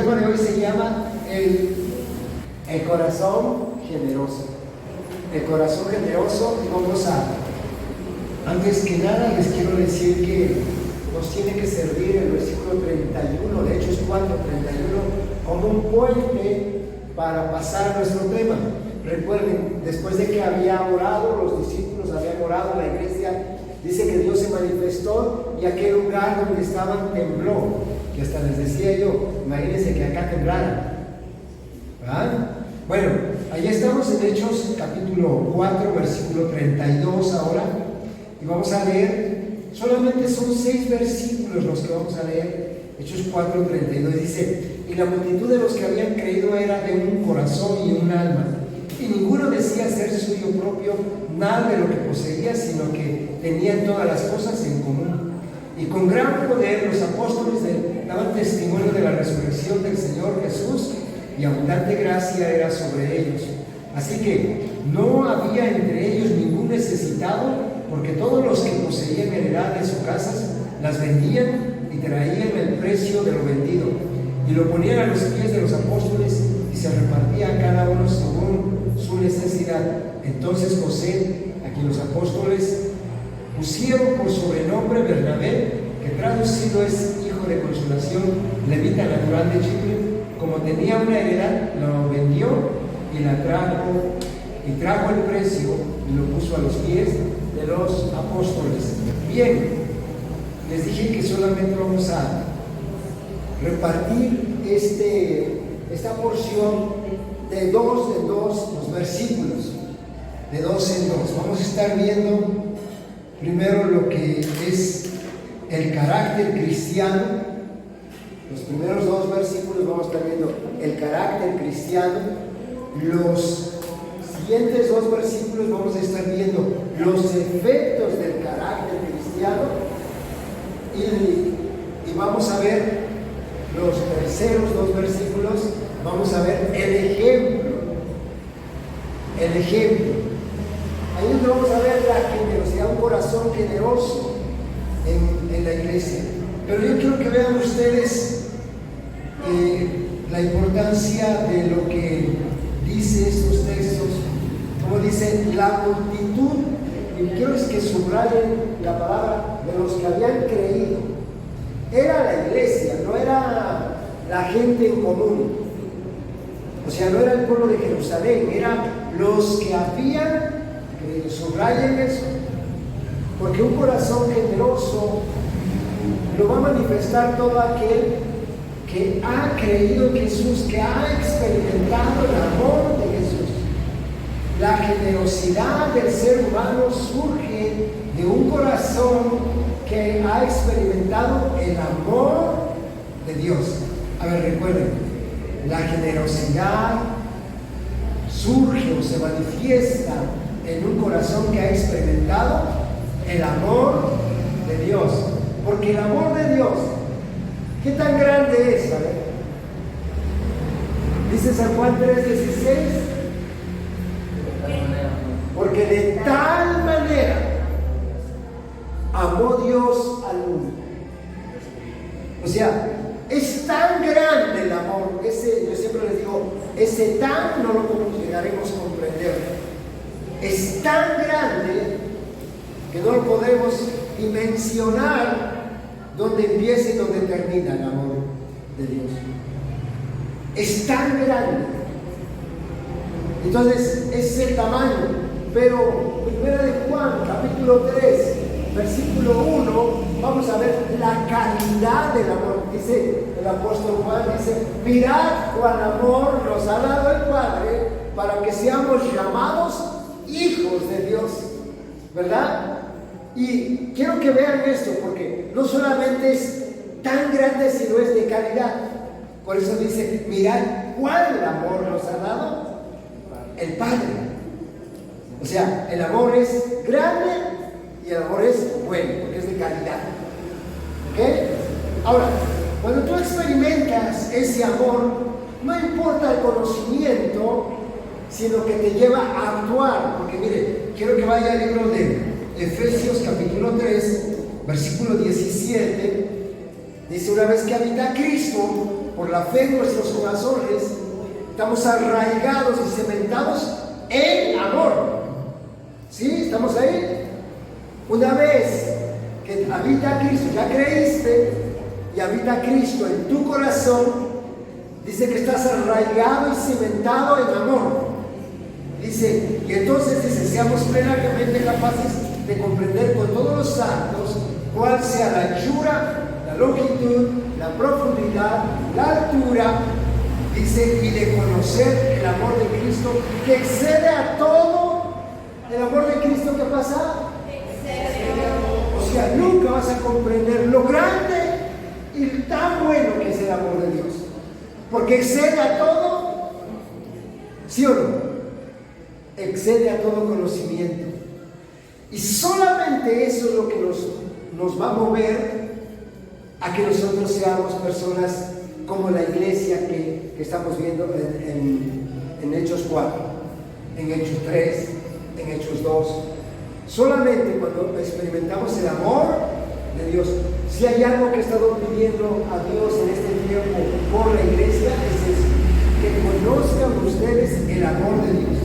El tema de hoy se llama el corazón generoso. El corazón generoso. Y vamos antes que nada les quiero decir que nos tiene que servir el versículo 31 de Hechos 4:31 como un puente para pasar a nuestro tema. Recuerden, después de que había orado, los discípulos habían orado, la iglesia dice que Dios se manifestó y aquel lugar donde estaban tembló, que hasta les decía yo, imagínense que acá temblara. ¿Verdad? Bueno, allá estamos en Hechos capítulo 4, versículo 32 ahora, y vamos a leer, solamente son 6 versículos los que vamos a leer. Hechos 4:32 dice: y la multitud de los que habían creído era de un corazón y un alma, y ninguno decía ser suyo propio nada de lo que poseía, sino que tenían todas las cosas en común. Y con gran poder los apóstoles daban testimonio de la resurrección del Señor Jesús, y abundante gracia era sobre ellos. Así que no había entre ellos ningún necesitado, porque todos los que poseían heredad de sus casas las vendían y traían el precio de lo vendido, y lo ponían a los pies de los apóstoles, y se repartía a cada uno según su necesidad. Entonces José, a quien los apóstoles pusieron por sobrenombre Bernabé, que traducido es hijo de consolación, levita natural de Chipre, como tenía una heredad, lo vendió y trajo el precio y lo puso a los pies de los apóstoles. Bien, les dije que solamente vamos a repartir esta porción de dos en dos, los versículos, de dos en dos. Vamos a estar viendo primero lo que es el carácter cristiano. Los primeros 2 versículos vamos a estar viendo el carácter cristiano. Los siguientes 2 versículos vamos a estar viendo los efectos del carácter cristiano. Y vamos a ver los terceros 2 versículos, vamos a ver el ejemplo. El ejemplo. Ahí es donde vamos a ver la generosidad, un corazón generoso en la iglesia. Pero yo quiero que vean ustedes la importancia de lo que dice estos textos. Como dice, la multitud, y quiero es que subrayen la palabra de los que habían creído. Era la iglesia, no era la gente en común. O sea, no era el pueblo de Jerusalén, eran los que habían creído. Subrayen eso, porque un corazón generoso lo va a manifestar todo aquel que ha creído en Jesús, que ha experimentado el amor de Jesús. La generosidad del ser humano surge de un corazón que ha experimentado el amor de Dios. A ver, recuerden, la generosidad surge o se manifiesta en un corazón que ha experimentado el amor de Dios. Porque el amor de Dios, ¿qué tan grande es? A ver. Dice San Juan 3:16, porque de tal manera amó Dios al mundo. O sea, es tan grande el amor, yo siempre les digo, ese tan no lo llegaremos a comprender. Es tan grande que no lo podemos dimensionar dónde empieza y dónde termina el amor de Dios. Es tan grande. Entonces, ese es el tamaño. Pero, 1 de Juan, capítulo 3, versículo 1, vamos a ver la calidad del amor. Dice el apóstol Juan, dice: mirad cuán amor nos ha dado el Padre para que seamos llamados hijos de Dios. ¿Verdad? Y quiero que vean esto, porque no solamente es tan grande, sino es de calidad. Por eso dice: mirad cuál amor nos ha dado el Padre. O sea, el amor es grande y el amor es bueno, porque es de calidad. ¿Ok? Ahora, cuando tú experimentas ese amor, no importa el conocimiento, sino que te lleva a actuar. Porque mire, quiero que vaya al libro de Efesios capítulo 3, versículo 17. Dice: una vez que habita Cristo por la fe en nuestros corazones, estamos arraigados y cementados en amor. ¿Sí? ¿Estamos ahí? Una vez que habita Cristo, ya creíste y habita Cristo en tu corazón, dice que estás arraigado y cimentado en amor. Dice, y entonces dice, seamos plenamente capaces de comprender con todos los santos cuál sea la anchura, la longitud, la profundidad, la altura, dice, y de conocer el amor de Cristo que excede a todo. El amor de Cristo, ¿qué pasa? O sea, nunca vas a comprender lo grande y tan bueno que es el amor de Dios, porque excede a todo. ¿Sí o no? Excede a todo conocimiento. Y solamente eso es lo que nos va a mover a que nosotros seamos personas como la iglesia que estamos viendo en Hechos 4, en Hechos 3, en Hechos 2. Solamente cuando experimentamos el amor de Dios. Si hay algo que he estado pidiendo a Dios en este tiempo por la iglesia, es eso, que conozcan ustedes el amor de Dios.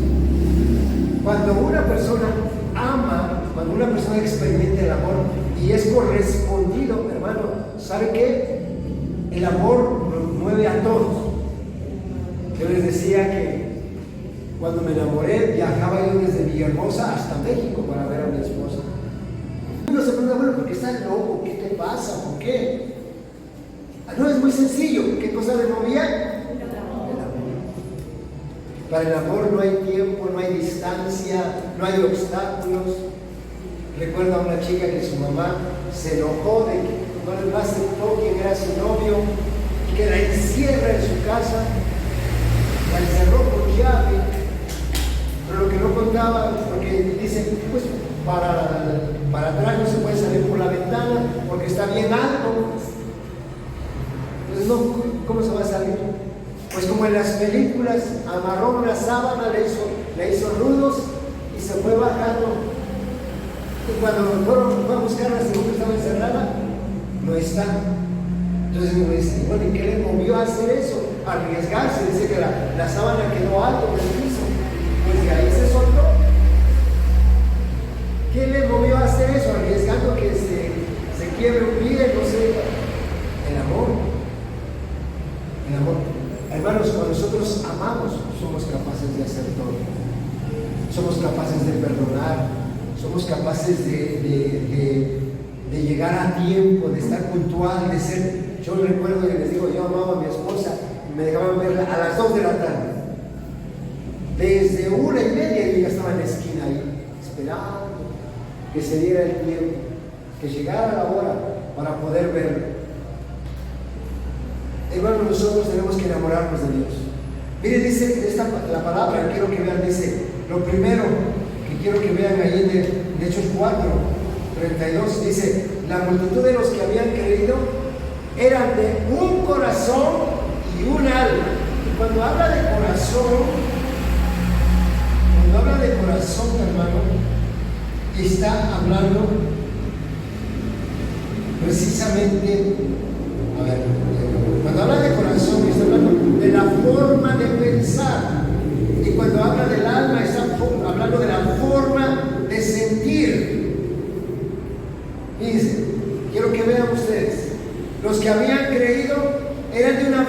Cuando una persona ama, cuando una persona experimenta el amor y es correspondido, hermano, ¿sabe qué? El amor nos mueve a todos. Yo les decía que cuando me enamoré, viajaba yo desde Villahermosa hasta México para ver a mi esposa. Uno se pregunta, bueno, ¿por qué estás loco? ¿Qué te pasa? ¿Por qué? No, es muy sencillo. ¿Qué cosa le movía? Para el amor no hay tiempo, no hay distancia, no hay obstáculos. Recuerdo a una chica que su mamá se enojó de que no aceptó quién era su novio y que la encierra en su casa, la encerró por llave. Pero lo que no contaba, porque dicen, pues para atrás no se puede salir por la ventana porque está bien alto. Entonces, no, ¿cómo se va a salir? Pues como en las películas, amarró una sábana, le hizo nudos y se fue bajando. Y cuando fue a buscar la segunda, estaba encerrada, no está. Entonces me dice, bueno, ¿y qué le movió a hacer eso? Arriesgarse, dice que la sábana quedó alto del piso. Pues de ahí se soltó. ¿Qué le movió a hacer eso? Arriesgando que se quiebre un pie, no sé. El amor. El amor. Hermanos, cuando nosotros amamos, somos capaces de hacer todo. Somos capaces de perdonar, somos capaces de llegar a tiempo, de estar puntual, de ser. Yo recuerdo que les digo, yo amaba a mi esposa y me dejaban verla a las 2 de la tarde. Desde 1:30 yo ya estaba en la esquina ahí, esperando que se diera el tiempo, que llegara la hora para poder verla. Hermanos, nosotros tenemos que enamorarnos de Dios. Miren, dice la palabra, quiero que vean, dice, lo primero que quiero que vean ahí en Hechos 4:32, dice, la multitud de los que habían creído eran de un corazón y un alma. Y cuando habla de corazón, hermano, está hablando precisamente, a ver, cuando habla de corazón, está hablando de la forma de pensar. Y cuando habla del alma, está hablando de la forma de sentir. Fíjense, quiero que vean ustedes. Los que habían creído eran de una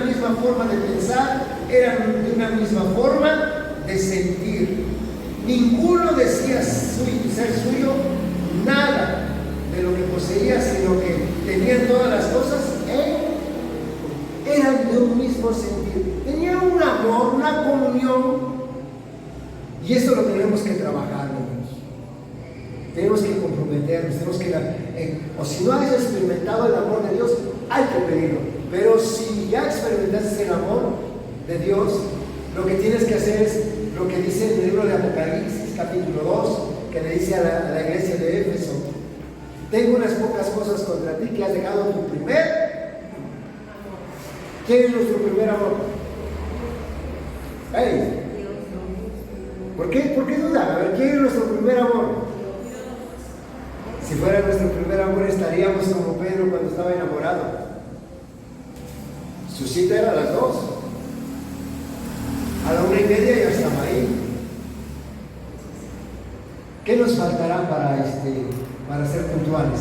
misma forma de pensar, eran de una misma forma de sentir. Ninguno decía ser suyo nada de lo que poseía, sino que tenían todas las cosas eran de un mismo sentir, tenían un amor, una comunión, y esto lo tenemos que trabajar, hermanos. Tenemos que comprometernos, tenemos que o si no has experimentado el amor de Dios, hay que pedirlo. Pero si ya experimentaste el amor de Dios, lo que tienes que hacer es lo que dice el libro de Apocalipsis, capítulo 2, que le dice a la iglesia de Éfeso: tengo unas pocas cosas contra ti, que has dejado tu primer. ¿Quién es nuestro primer amor? Hey. ¿Por qué dudar? A ver, ¿quién es nuestro primer amor? Si fuera nuestro primer amor, estaríamos como Pedro cuando estaba enamorado. Su cita era a las 2. A la 1:30 ya estaba ahí. ¿Qué nos faltará para ser puntuales?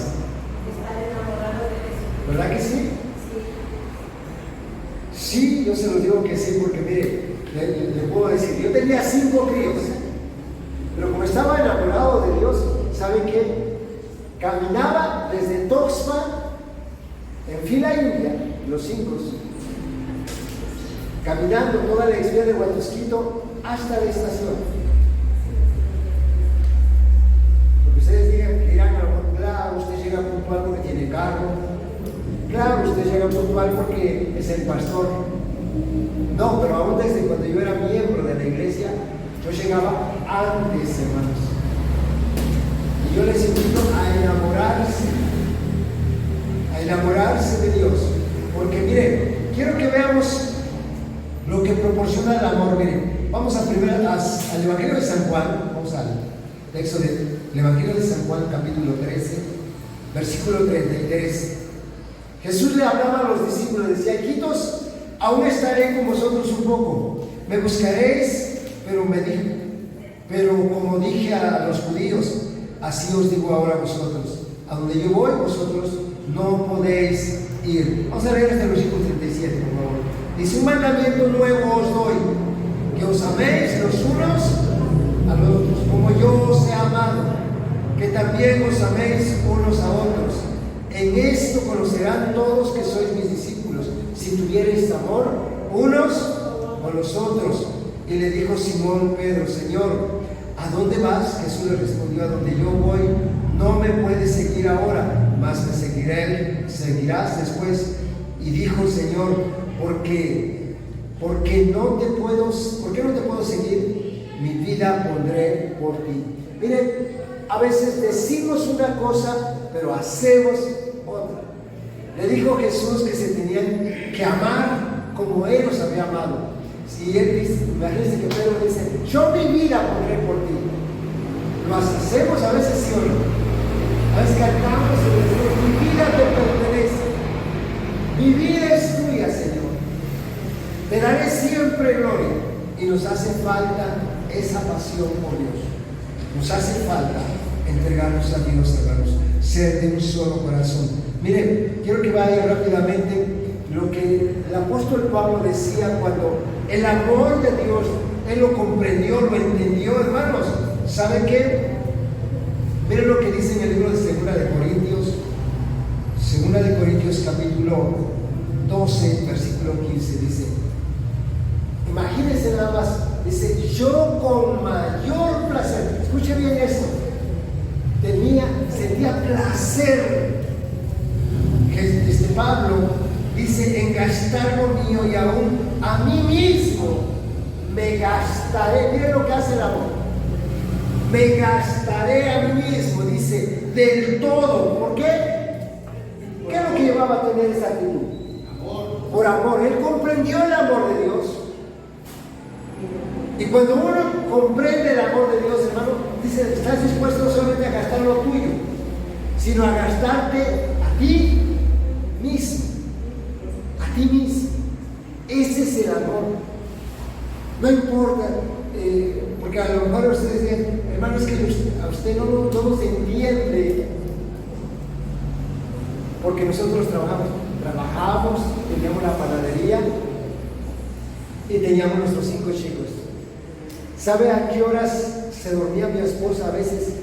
Estar enamorado de eso. ¿Verdad que sí? Sí. Sí, yo se lo digo que sí, porque mire, le puedo decir, yo tenía 5 críos, pero como estaba enamorado de Dios, ¿saben qué? Caminaba desde Tuxpan, en fila india, los 5, caminando toda la exvía de Huatusquito hasta la estación. Porque ustedes dirán, claro, usted llega puntual porque tiene carro, claro, usted llega puntual porque es el pastor. No, pero aún desde cuando yo era miembro de la iglesia, yo llegaba antes, hermanos. Y yo les invito a enamorarse de Dios. Porque miren, quiero que veamos lo que proporciona el amor. Miren, vamos al Evangelio de San Juan, vamos al texto del Evangelio de San Juan, capítulo 13, versículo 33. Jesús le hablaba a los discípulos, decía: hijitos, aún estaré con vosotros un poco, me buscaréis, pero como dije a los judíos, así os digo ahora a vosotros, a donde yo voy, vosotros no podéis ir. Vamos a leer este versículo 37, por favor. Dice: un mandamiento nuevo os doy, que os améis los unos a los otros, como yo os he amado, que también os améis unos a otros. En esto conocerán todos que sois mis discípulos, si tuviereis amor unos con los otros. Y le dijo Simón Pedro: Señor, ¿a dónde vas? Jesús le respondió: a donde yo voy, no me puedes seguir ahora, mas me seguirás después. Y dijo el Señor: ¿por qué no te puedo seguir? Mi vida pondré por ti. Miren, a veces decimos una cosa, pero hacemos otra. Le dijo Jesús que se tenían que amar como Él los había amado. Y Él dice, imagínense que Pedro dice: yo mi vida pondré por ti. Lo hacemos a veces, sí o no. A veces cantamos y decimos: mi vida te pertenece. Mi vida es tuya, Señor. Te daré siempre gloria. Y nos hace falta esa pasión por Dios. Nos hace falta entregarnos a Dios, hermanos, ser de un solo corazón. Miren, quiero que vaya rápidamente lo que el apóstol Pablo decía cuando el amor de Dios, él lo comprendió, lo entendió, hermanos. ¿Saben qué? Miren lo que dice en el libro de 2 de Corintios capítulo 12, versículo 15, dice, imagínense nada más, dice: yo con mayor placer, escuche bien esto, sentía placer, que Pablo dice, en gastar lo mío, y aún a mí mismo me gastaré. Miren lo que hace el amor: me gastaré a mí mismo, dice, del todo. ¿Por qué? ¿Qué es lo que llevaba a tener esa actitud? Amor. Por amor. Él comprendió el amor de Dios. Y cuando uno comprende el amor de Dios, hermano, dice: estás dispuesto no solamente a gastar lo tuyo, sino a gastarte a ti mismo. A ti mismo. Ese es el amor. No importa, porque a lo mejor ustedes dicen: hermano, es que a usted no nos entiende. Porque nosotros trabajamos, teníamos la panadería y teníamos nuestros 5 chicos. ¿Sabe a qué horas se dormía mi esposa? A veces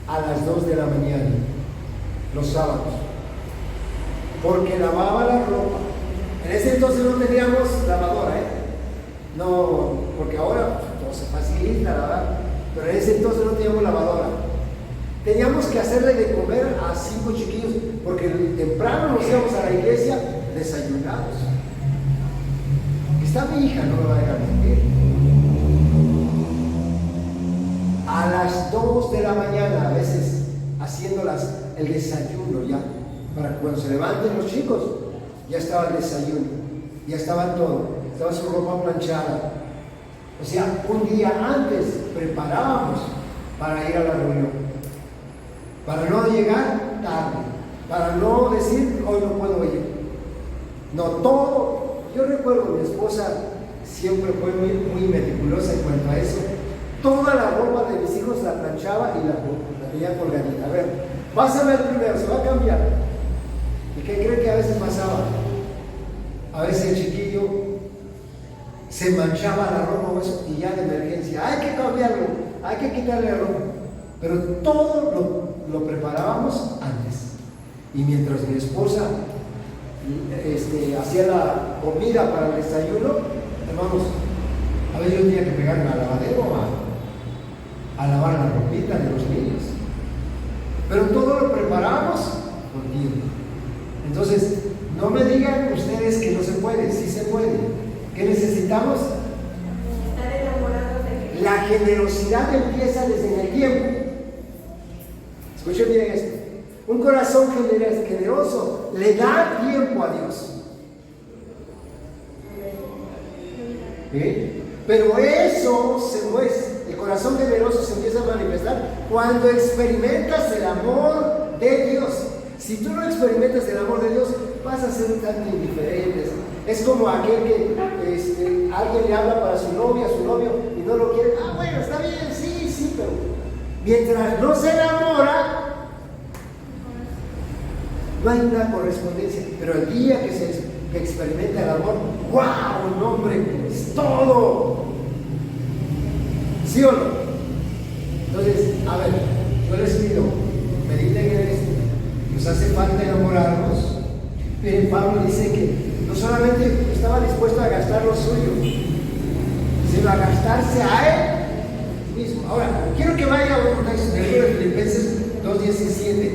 a las 2 de la mañana, los sábados, porque lavaba la ropa. En ese entonces no teníamos lavadora, no, porque ahora todo se facilita, ¿verdad? Pero en ese entonces no teníamos lavadora. Teníamos que hacerle de comer a 5 chiquillos, porque temprano nos íbamos a la iglesia desayunados. Está mi hija, no me va a dejar mentir. A las 2 de la mañana, a veces haciéndolas el desayuno ya, para cuando se levanten los chicos, ya estaba el desayuno, ya estaba todo, estaba su ropa planchada. O sea, un día antes preparábamos para ir a la reunión, para no llegar tarde, para no decir: hoy no puedo ir. No, todo yo recuerdo, mi esposa siempre fue muy meticulosa en cuanto a eso. Toda la ropa de mis hijos la planchaba y la tenía colgadita. A ver, pásame el primero, se va a cambiar. ¿Y qué creen que a veces pasaba? A veces el chiquillo se manchaba la ropa o eso, y ya de emergencia, hay que cambiarlo, hay que quitarle la ropa. Pero todo lo preparábamos antes. Y mientras mi esposa hacía la comida para el desayuno, hermanos, a veces yo tenía que pegarme al lavadero a lavar la ropita de los niños. Pero todo lo preparábamos con tiempo. Entonces, no me digan ustedes que no se puede, sí se puede. ¿Qué necesitamos? Estar enamorados de Cristo. La generosidad empieza desde el tiempo. Escuchen bien esto. Un corazón generoso le da tiempo a Dios. ¿Sí? Pero eso se muestra, el corazón generoso se empieza a manifestar cuando experimentas el amor de Dios. Si tú no experimentas el amor de Dios, vas a ser un tanto indiferente. Es como aquel que alguien le habla para su novia, su novio, y no lo quiere. Ah, bueno, está bien, sí, pero mientras no se enamora, no hay una correspondencia. Pero el día que experimenta el amor, ¡wow! Un hombre es todo. ¿Sí o no? Entonces, a ver, yo les pido, mediten en esto. Nos hace falta enamorarnos. Miren, Pablo dice que no solamente estaba dispuesto a gastar lo suyo, sino a gastarse a él mismo. Ahora, quiero que vaya a un texto del libro de Filipenses 2:17.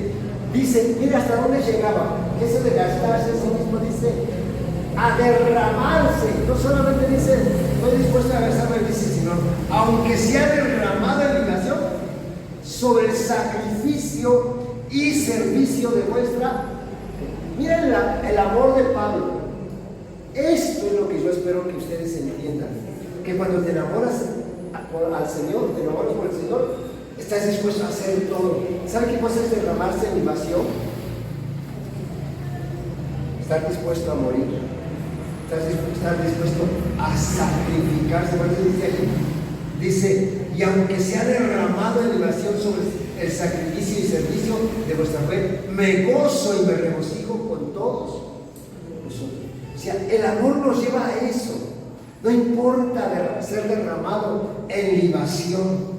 Dice, mira hasta dónde llegaba. Eso de gastarse a sí mismo, dice, a derramarse. No solamente dice, estoy dispuesto a gastarme, dice, sino, aunque sea derramado en libación, sobre el sacrificio y servicio de vuestra. Miren el amor de Pablo. Esto es lo que yo espero que ustedes entiendan. Que cuando te enamoras al Señor, te enamoras por el Señor, estás dispuesto a hacer todo. ¿Sabe qué cosa es derramarse en libación? Estar dispuesto a morir. Estar dispuesto a sacrificarse. Por eso dice, y aunque sea derramado en libación sobre el sacrificio y servicio de vuestra fe, me gozo y me regocijo con todos vosotros. O sea, el amor nos lleva a eso. No importa ser derramado en libación.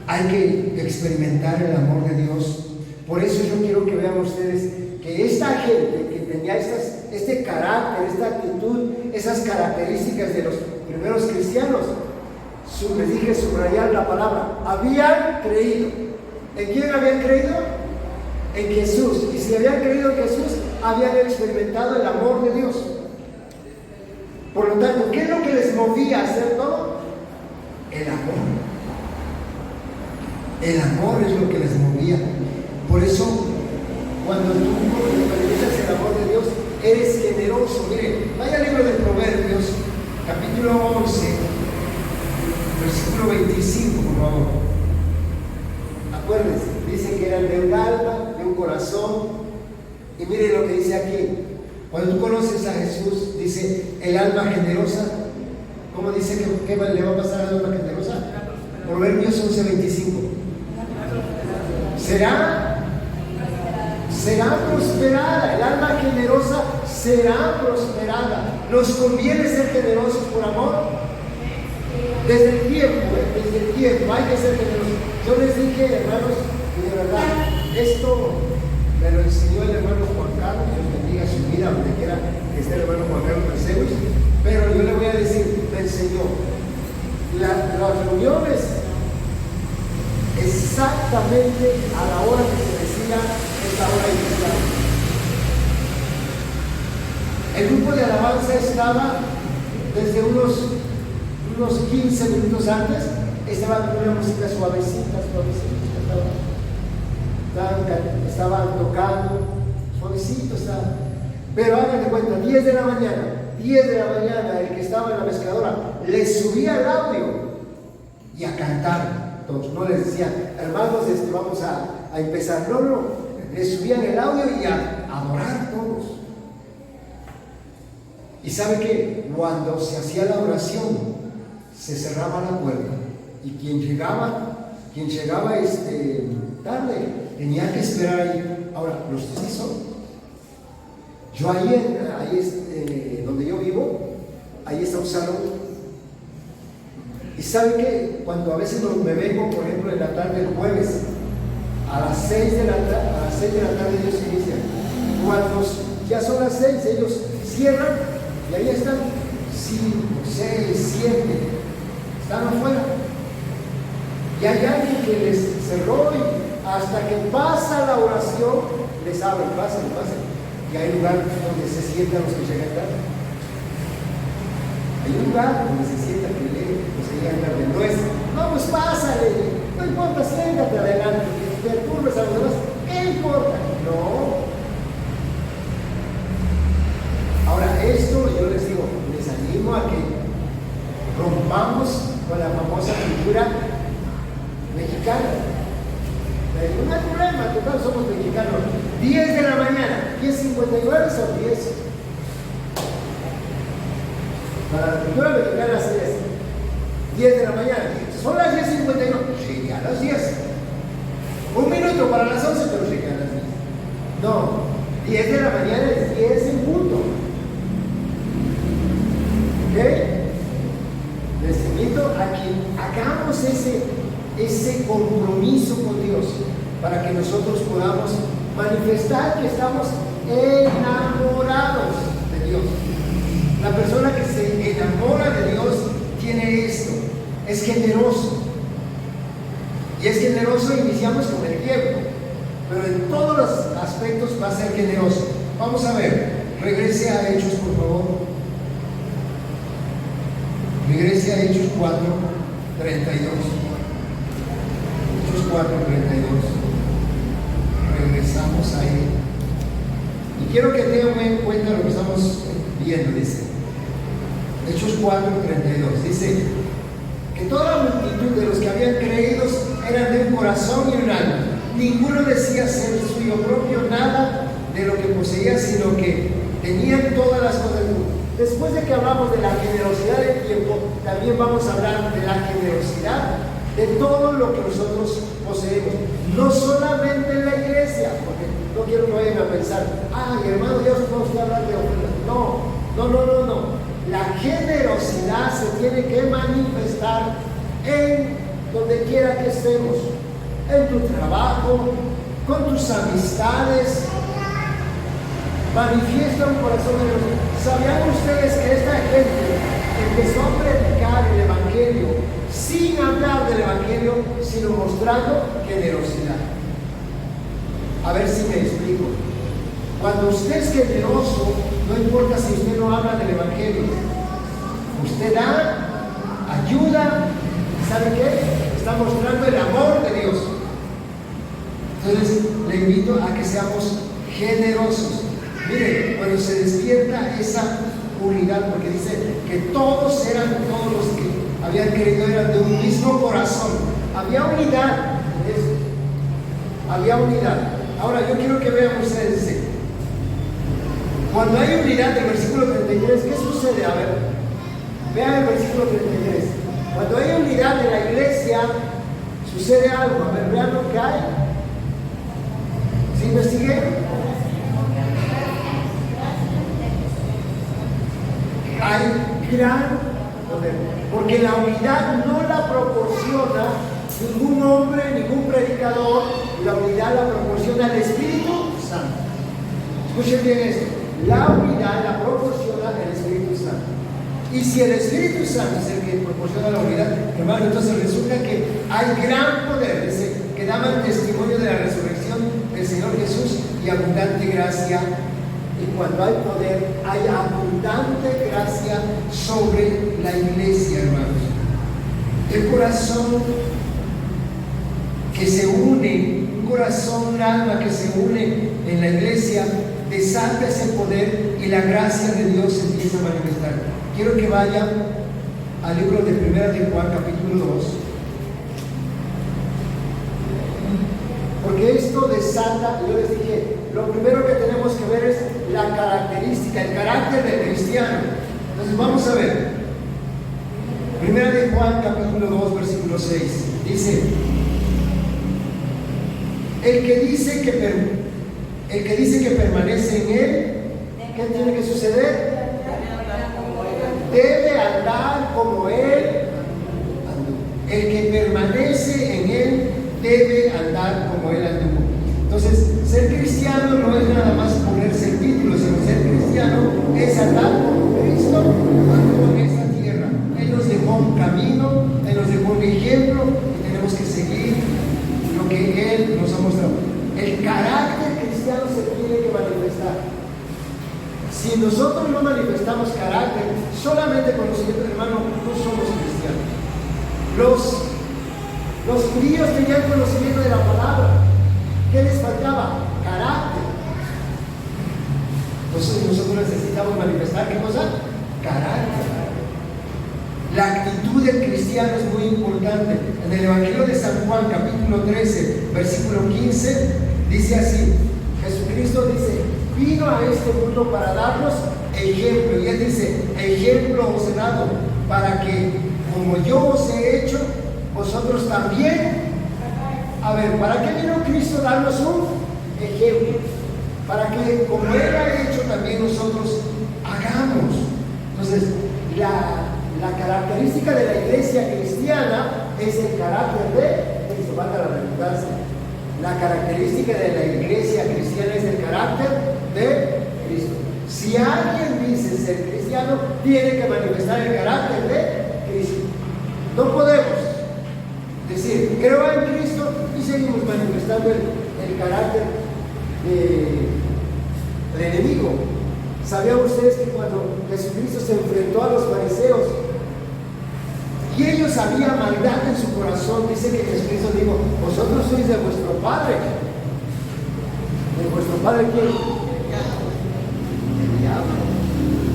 Hay que experimentar el amor de Dios. Por eso yo quiero que vean ustedes que esta gente que tenía este carácter, esta actitud, esas características de los primeros cristianos, les dije subrayar la palabra, habían creído. ¿En quién habían creído? En Jesús. Y si habían creído en Jesús, habían experimentado el amor de Dios. Por lo tanto, ¿qué es lo que les movía a hacer todo? El amor. El amor es lo que les movía. Por eso, cuando tú experimentas el amor de Dios, eres generoso. Mire, vaya al libro de Proverbios, capítulo 11, versículo 25, por favor. Acuérdense, dice que eran de un alma, de un corazón. Y mire lo que dice aquí. Cuando tú conoces a Jesús, dice el alma generosa. ¿Cómo dice que le va a pasar al alma generosa? Proverbios 11:25. Será prosperada. El alma generosa será prosperada. ¿Nos conviene ser generosos por amor? Desde el tiempo hay que ser generosos. Yo les dije, hermanos, y de verdad, esto me lo enseñó el hermano Juan Carlos. Dios bendiga su vida donde quiera que esté el hermano Juan Carlos Mercedes. Pero yo le voy a decir, me enseñó las reuniones exactamente a la hora que se decía esta hora inicial. El grupo de alabanza estaba desde unos 15 minutos antes, estaba con una música suavecita, estaban tocando, suavecito estaba. Pero hagan de cuenta, 10 de la mañana, el que estaba en la mezcladora, les subía el audio y a cantar. Todos, no les decían, hermanos, vamos a empezar. No, les subían el audio y a adorar todos. Y sabe que cuando se hacía la oración, se cerraba la puerta. Y quien llegaba tarde, tenía que esperar ahí. Ahora, los testigos son. Yo donde yo vivo, ahí está un salón. Y sabe que cuando a veces me vengo, por ejemplo, en la tarde del jueves, a las 6 de la tarde ellos inician. Cuando ya son las 6, ellos cierran y ahí están 5, 6, 7, están afuera. Y hay alguien que les cerró y hasta que pasa la oración, les abren, pasen. Y hay lugares donde se sientan los que llegan tarde. Hay un lugar donde se sientan que leen los que llegan tarde. No es, no, pues pásale, no importa, siéntate adelante, que perturbes a los demás, ¿qué importa? No. Ahora, esto yo les digo, les animo a que rompamos con la famosa cultura mexicana. No hay problema, total somos mexicanos. 10 de la mañana, 10:59 son 10. Para la cultura mexicana es 10 de la mañana. Son las 10:59. Llegué a las 10. Un minuto para las 11, pero llegué a las 10. No, 10 de la mañana es 10 en punto. ¿Ok? Les invito a que hagamos ese compromiso con Dios para que nosotros podamos manifestar que estamos enamorados de Dios. La persona que se enamora de Dios tiene esto, es generoso. Y es generoso, iniciamos con el tiempo, pero en todos los aspectos va a ser generoso. Vamos a ver, regrese a Hechos, por favor. Regrese a Hechos 4:32. Hechos 4:32. Regresamos ahí. Y quiero que tengan en cuenta lo que estamos viendo, dice. Hechos 4:32. Dice que toda la multitud de los que habían creído eran de un corazón y un alma. Ninguno decía ser suyo propio nada de lo que poseía, sino que tenían todas las cosas del mundo. Después de que hablamos de la generosidad del tiempo, también vamos a hablar de la generosidad de todo lo que nosotros poseemos. No solamente en la iglesia, porque no quiero que vayan a pensar, ay hermano, Dios no va a hablar de ofrendas. No. La generosidad se tiene que manifestar en donde quiera que estemos, en tu trabajo, con tus amistades. Manifiesta un corazón generoso. ¿Sabían ustedes que esta gente empezó a predicar el Evangelio sin hablar del Evangelio, sino mostrando generosidad? A ver si me explico. Cuando usted es generoso, no importa si usted no habla del Evangelio. Usted da, ayuda, ¿sabe qué? Está mostrando el amor de Dios. Entonces, le invito a que seamos generosos. Mire, cuando se despierta esa unidad, porque dice que todos los que habían creído eran de un mismo corazón. Había unidad. Había unidad. Ahora, yo quiero que vean ustedes, dice, cuando hay unidad, el versículo 33, ¿qué sucede? A ver, vean el versículo 33. Cuando hay unidad en la iglesia, sucede algo. A ver, vean lo que hay. ¿Sí investiguen? Hay gran poder, porque la unidad no la proporciona ningún hombre, ningún predicador. La unidad la proporciona el Espíritu Santo. Escuchen bien esto. La unidad la proporciona el Espíritu Santo. Y si el Espíritu Santo es el que proporciona la unidad, hermano, entonces resulta que hay gran poder. Dice que daban testimonio de la resurrección del Señor Jesús y abundante gracia. Y cuando hay poder, hay abundante gracia sobre la iglesia, hermanos. El corazón que se une, un corazón, un alma que se une en la iglesia, desata ese poder y la gracia de Dios se empieza a manifestar. Quiero que vayan al libro de 1 de Juan, capítulo 2. Porque esto desata, yo les dije, lo primero que tenemos que ver es la característica, el carácter del cristiano. Entonces vamos a ver. Primera de Juan, capítulo 2, versículo 6. Dice: el que dice que permanece en él, ¿qué tiene que suceder? Debe andar como él anduvo. El que permanece en él debe andar como él anduvo. Entonces, ser cristiano no es nada más ponerse el título, sino ser cristiano es andar como Cristo anduvo en esta tierra. Él nos dejó un camino, Él nos dejó un ejemplo y tenemos que seguir lo que Él nos ha mostrado. El carácter cristiano se tiene que manifestar. Si nosotros no manifestamos carácter, solamente conocimiento, hermano, no somos cristianos. Los judíos tenían conocimiento de la palabra. ¿Qué les faltaba? Carácter. Entonces nosotros necesitamos manifestar, ¿qué cosa? Carácter. La actitud del cristiano es muy importante. En el Evangelio de San Juan, capítulo 13, versículo 15, dice así: Jesucristo dice: vino a este mundo para darnos ejemplo. Y Él dice: ejemplo os he dado, para que, como yo os he hecho, vosotros también. A ver, ¿para qué vino Cristo a darnos un ejemplo? Para que, como Él ha hecho, también nosotros hagamos. Entonces, la característica de la iglesia cristiana es el carácter de Cristo. Valga la redundancia. La característica de la iglesia cristiana es el carácter de Cristo. Si alguien dice ser cristiano, tiene que manifestar el carácter de Cristo. No podemos decir, creo en Cristo y seguimos manifestando el carácter del enemigo. ¿Sabían ustedes que cuando Jesucristo se enfrentó a los fariseos y ellos había maldad en su corazón, dice que Jesucristo dijo: vosotros sois de vuestro padre. ¿De vuestro padre quién? El diablo.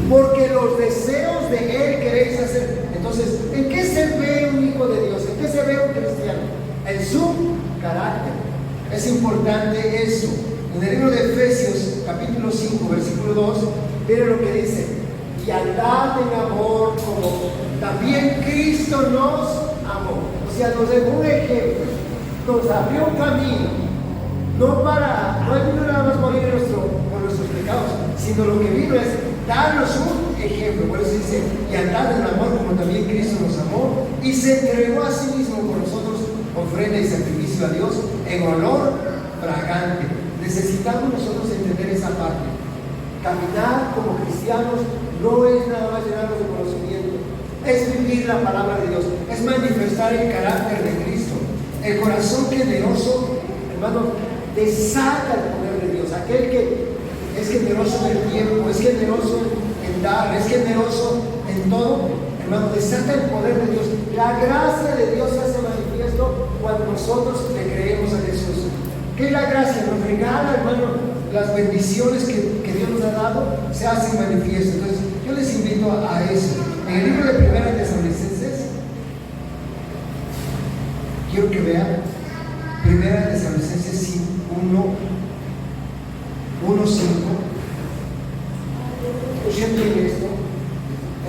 Porque los deseos de él queréis hacer. Entonces, ¿en qué se ve un hijo de Dios? ¿En qué se ve un cristiano? En su carácter. Es importante eso. En el libro de Efesios, capítulo 5, versículo 2, miren lo que dice: y andad en amor como también Cristo nos amó. O sea, nos dejó un ejemplo, nos abrió un camino. No vino nada más morir por nuestros pecados, sino lo que vino es darnos un ejemplo. Por eso dice: y andad en amor como también Cristo nos amó y se entregó a sí mismo por nosotros, ofrenda y sacrificio a Dios en olor fragante. Necesitamos nosotros entender esa parte. Caminar como cristianos no es nada más llenarnos de conocimiento, es vivir la palabra de Dios, es manifestar el carácter de Cristo. El corazón generoso, hermano, desata el poder de Dios. Aquel que es generoso en el tiempo, es generoso en dar, es generoso en todo, hermano, desata el poder de Dios. La gracia de Dios se hace manifiesto cuando nosotros le creemos a Jesús. ¿Qué es la gracia? Nos regala, hermano, las bendiciones que Dios nos ha dado, se hacen manifiestas. Entonces, yo les invito a eso. En el libro de Primera de Tesalonicenses, quiero que vean Primera de Tesalonicenses 1:5. Escuchen esto.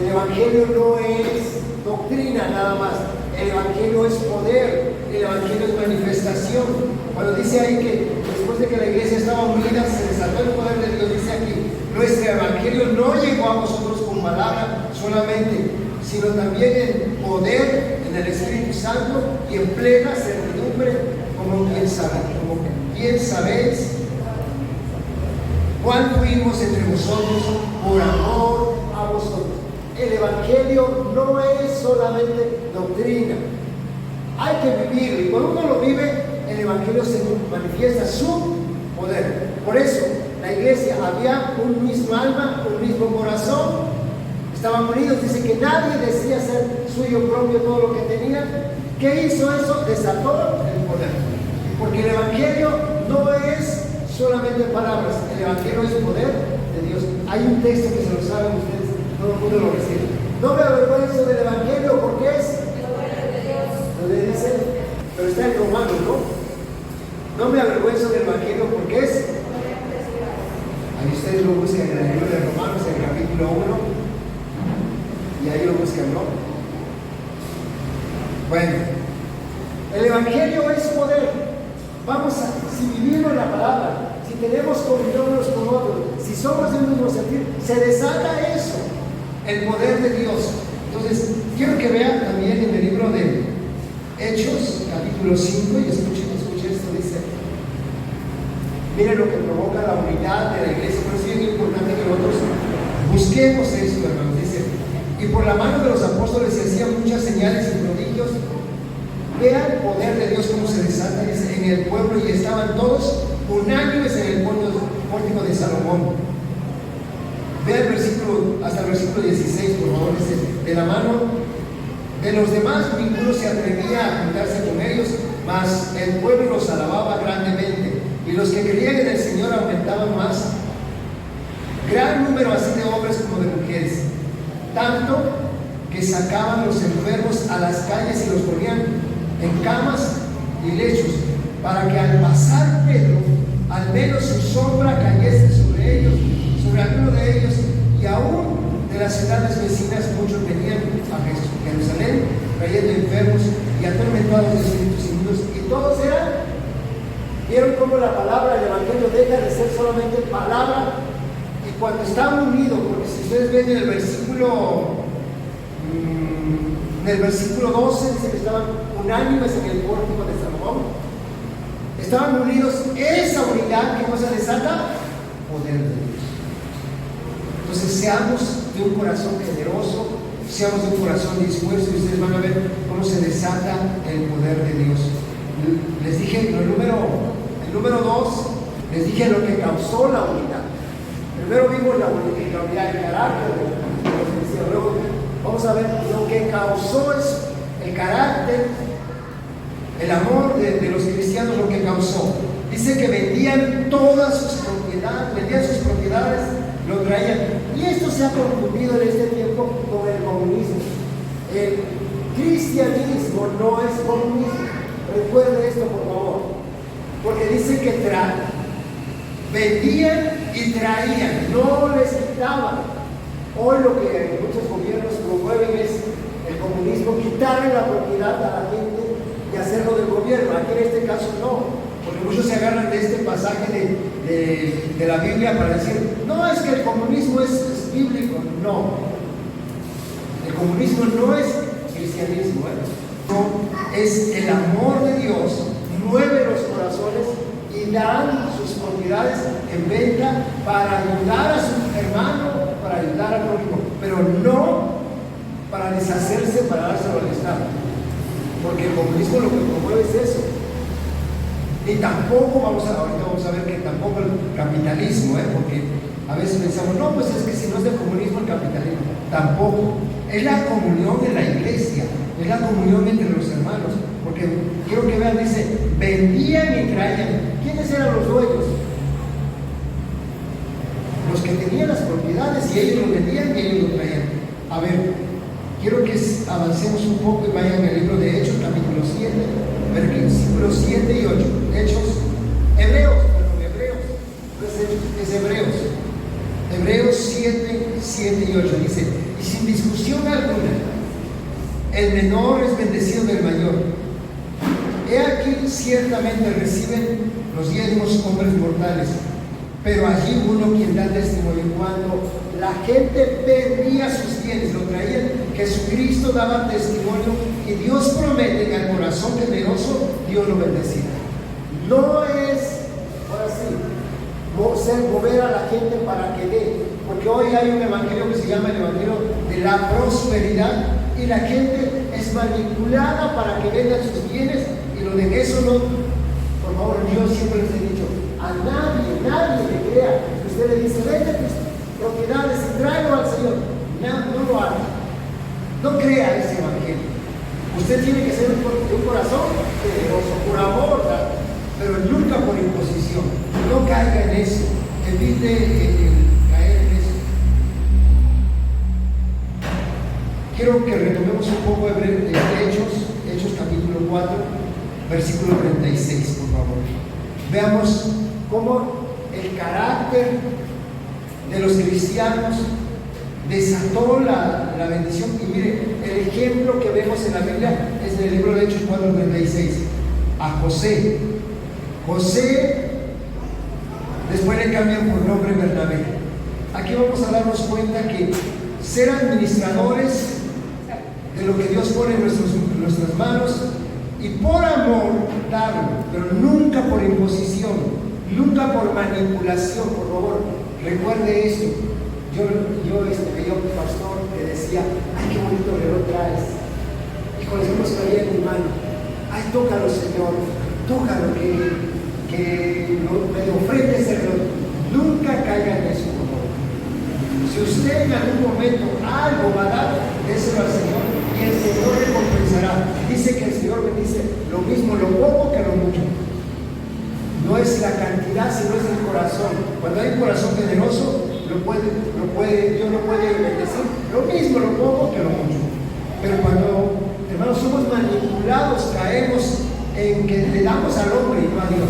El Evangelio no es doctrina nada más. El Evangelio es poder. El Evangelio es manifestación. Cuando dice ahí que después de que la iglesia estaba unida, se desató el poder de Dios, dice aquí: nuestro Evangelio no llegó a vosotros con palabra solamente, sino también en poder, en el Espíritu Santo y en plena certidumbre, como bien sabéis cuál fuimos entre vosotros por amor a vosotros. El Evangelio no es solamente doctrina, hay que vivirlo, y cuando uno lo vive, el Evangelio se manifiesta su poder. Por eso, la iglesia había un mismo alma, un mismo corazón, estaban unidos. Dice que nadie decía ser suyo propio todo lo que tenía. ¿Qué hizo eso? Desató el poder. Porque el Evangelio no es solamente palabras, el Evangelio es poder de Dios. Hay un texto que se lo saben ustedes, todo el mundo lo recibe. No me avergüenzo del Evangelio porque es poder de Dios. ¿No le dice? Pero está en Romanos, ¿no? No me avergüenzo del Evangelio porque es capítulo 1, y ahí lo buscan, ¿no? Bueno, el Evangelio es poder. Vamos a, si vivimos la palabra, si tenemos comunión unos con otros, si somos de un mismo sentir, se desata eso, el poder de Dios. Entonces, quiero que vean también en el libro de Hechos, capítulo 5, y escuchen esto, dice, miren lo que provoca la unidad de la iglesia, por eso es bien importante que nosotros busquemos esto, hermanos. Dice, y por la mano de los apóstoles se hacían muchas señales y prodigios. Vean el poder de Dios cómo se desata, dice, en el pueblo, y estaban todos unánimes en el pórtico de Salomón. Vean el versículo, hasta el versículo 16, por favor. Dice, de la mano de los demás ninguno se atrevía a juntarse con ellos, mas el pueblo los alababa grandemente, y los que creían en el Señor aumentaban más, gran número así de hombres como de mujeres, tanto que sacaban los enfermos a las calles y los ponían en camas y lechos, para que al pasar Pedro, al menos su sombra cayese sobre ellos, sobre alguno de ellos, y aún de las ciudades vecinas muchos venían a Jerusalén, trayendo enfermos y atormentados de espíritus inmundos, y todos eran. ¿Vieron cómo la palabra del Evangelio deja de ser solamente palabra? Y cuando estaban unidos, porque si ustedes ven en el versículo 12, dice que estaban unánimes en el pórtico de Salomón, estaban unidos, esa unidad que nos desata poder de Dios. Entonces seamos de un corazón generoso, seamos de un corazón dispuesto, y ustedes van a ver cómo se desata el poder de Dios. Les dije, el número 2, les dije lo que causó la unidad. Primero vimos la unidad, el carácter de los cristianos. Luego vamos a ver lo que causó eso, el carácter, el amor de los cristianos, lo que causó. Dice que vendían todas sus propiedades, lo traían. Y esto se ha confundido en este tiempo con el comunismo. El cristianismo no es comunismo. Recuerde esto, por favor. Porque dice que vendían y traían, no les quitaban. Hoy lo que muchos gobiernos promueven es el comunismo, quitarle la propiedad a la gente y hacerlo del gobierno. Aquí en este caso no, porque muchos se agarran de este pasaje de la Biblia para decir, no, es que el comunismo es bíblico. No, el comunismo no es cristianismo, no, es el amor de Dios, mueve los corazones y dan sus propiedades en venta para ayudar a su hermano, para ayudar al prójimo, pero no para deshacerse, para dárselo al Estado, porque el comunismo lo que promueve es eso. Ni tampoco, ahorita vamos a ver que tampoco el capitalismo, porque a veces pensamos, no, pues es que si no es del comunismo el capitalismo, tampoco. Es la comunión de la iglesia, es la comunión entre los hermanos, porque quiero que vean, dice, vendían y traían. ¿Quiénes eran los dueños? Los que tenían las propiedades, y ellos lo vendían y ellos lo traían. A ver, quiero que avancemos un poco y vayan al libro de Hechos, capítulo 7, versículos 7 y 8. Hebreos, Hebreos 7 y 8 dice, y sin discusión alguna, el menor es bendecido del mayor. He aquí ciertamente reciben los diezmos hombres mortales, pero allí uno quien da testimonio. Cuando la gente vendía sus bienes, lo traían, Jesucristo daba testimonio, y Dios promete que al corazón generoso Dios lo bendecirá. No es, ahora sí, mover a la gente para que dé, porque hoy hay un evangelio que se llama el evangelio de la prosperidad, y la gente es manipulada para que vendan sus bienes y lo de eso no. Por favor, yo siempre les he dicho, a nadie le crea. Usted le dice, vende tus propiedades y tráelo al Señor. No lo haga. No crea ese evangelio. Usted tiene que ser un corazón generoso, por amor, ¿verdad? Pero nunca por imposición. No caiga en eso. Evite caer en eso. Quiero que retomemos un poco de Hechos capítulo 4, versículo 36, por favor. Veamos cómo el carácter de los cristianos desató la bendición. Y mire, el ejemplo que vemos en la Biblia es en el libro de Hechos 4:36. A José. José, después le cambian por nombre Bernabé. Aquí vamos a darnos cuenta que ser administradores de lo que Dios pone en nuestras manos y por amor darlo, pero nunca por imposición, nunca por manipulación. Por favor, recuerde esto. Yo veía un pastor que decía: ay, qué bonito reloj traes. Y con eso nos caía en mi mano. Ay, tócalo, Señor, tócalo, que me ofrece ese reloj. Nunca caiga en eso, por favor. Si usted en algún momento algo va a dar, déselo al Señor y el Señor recompensará. Dice que el Señor bendice lo mismo, lo poco que lo mucho. No es la cantidad, sino es el corazón. Cuando hay un corazón generoso, Dios lo puede bendecir, lo mismo, lo poco que lo mucho. Pero cuando, hermanos, somos manipulados, caemos en que le damos al hombre y no a Dios,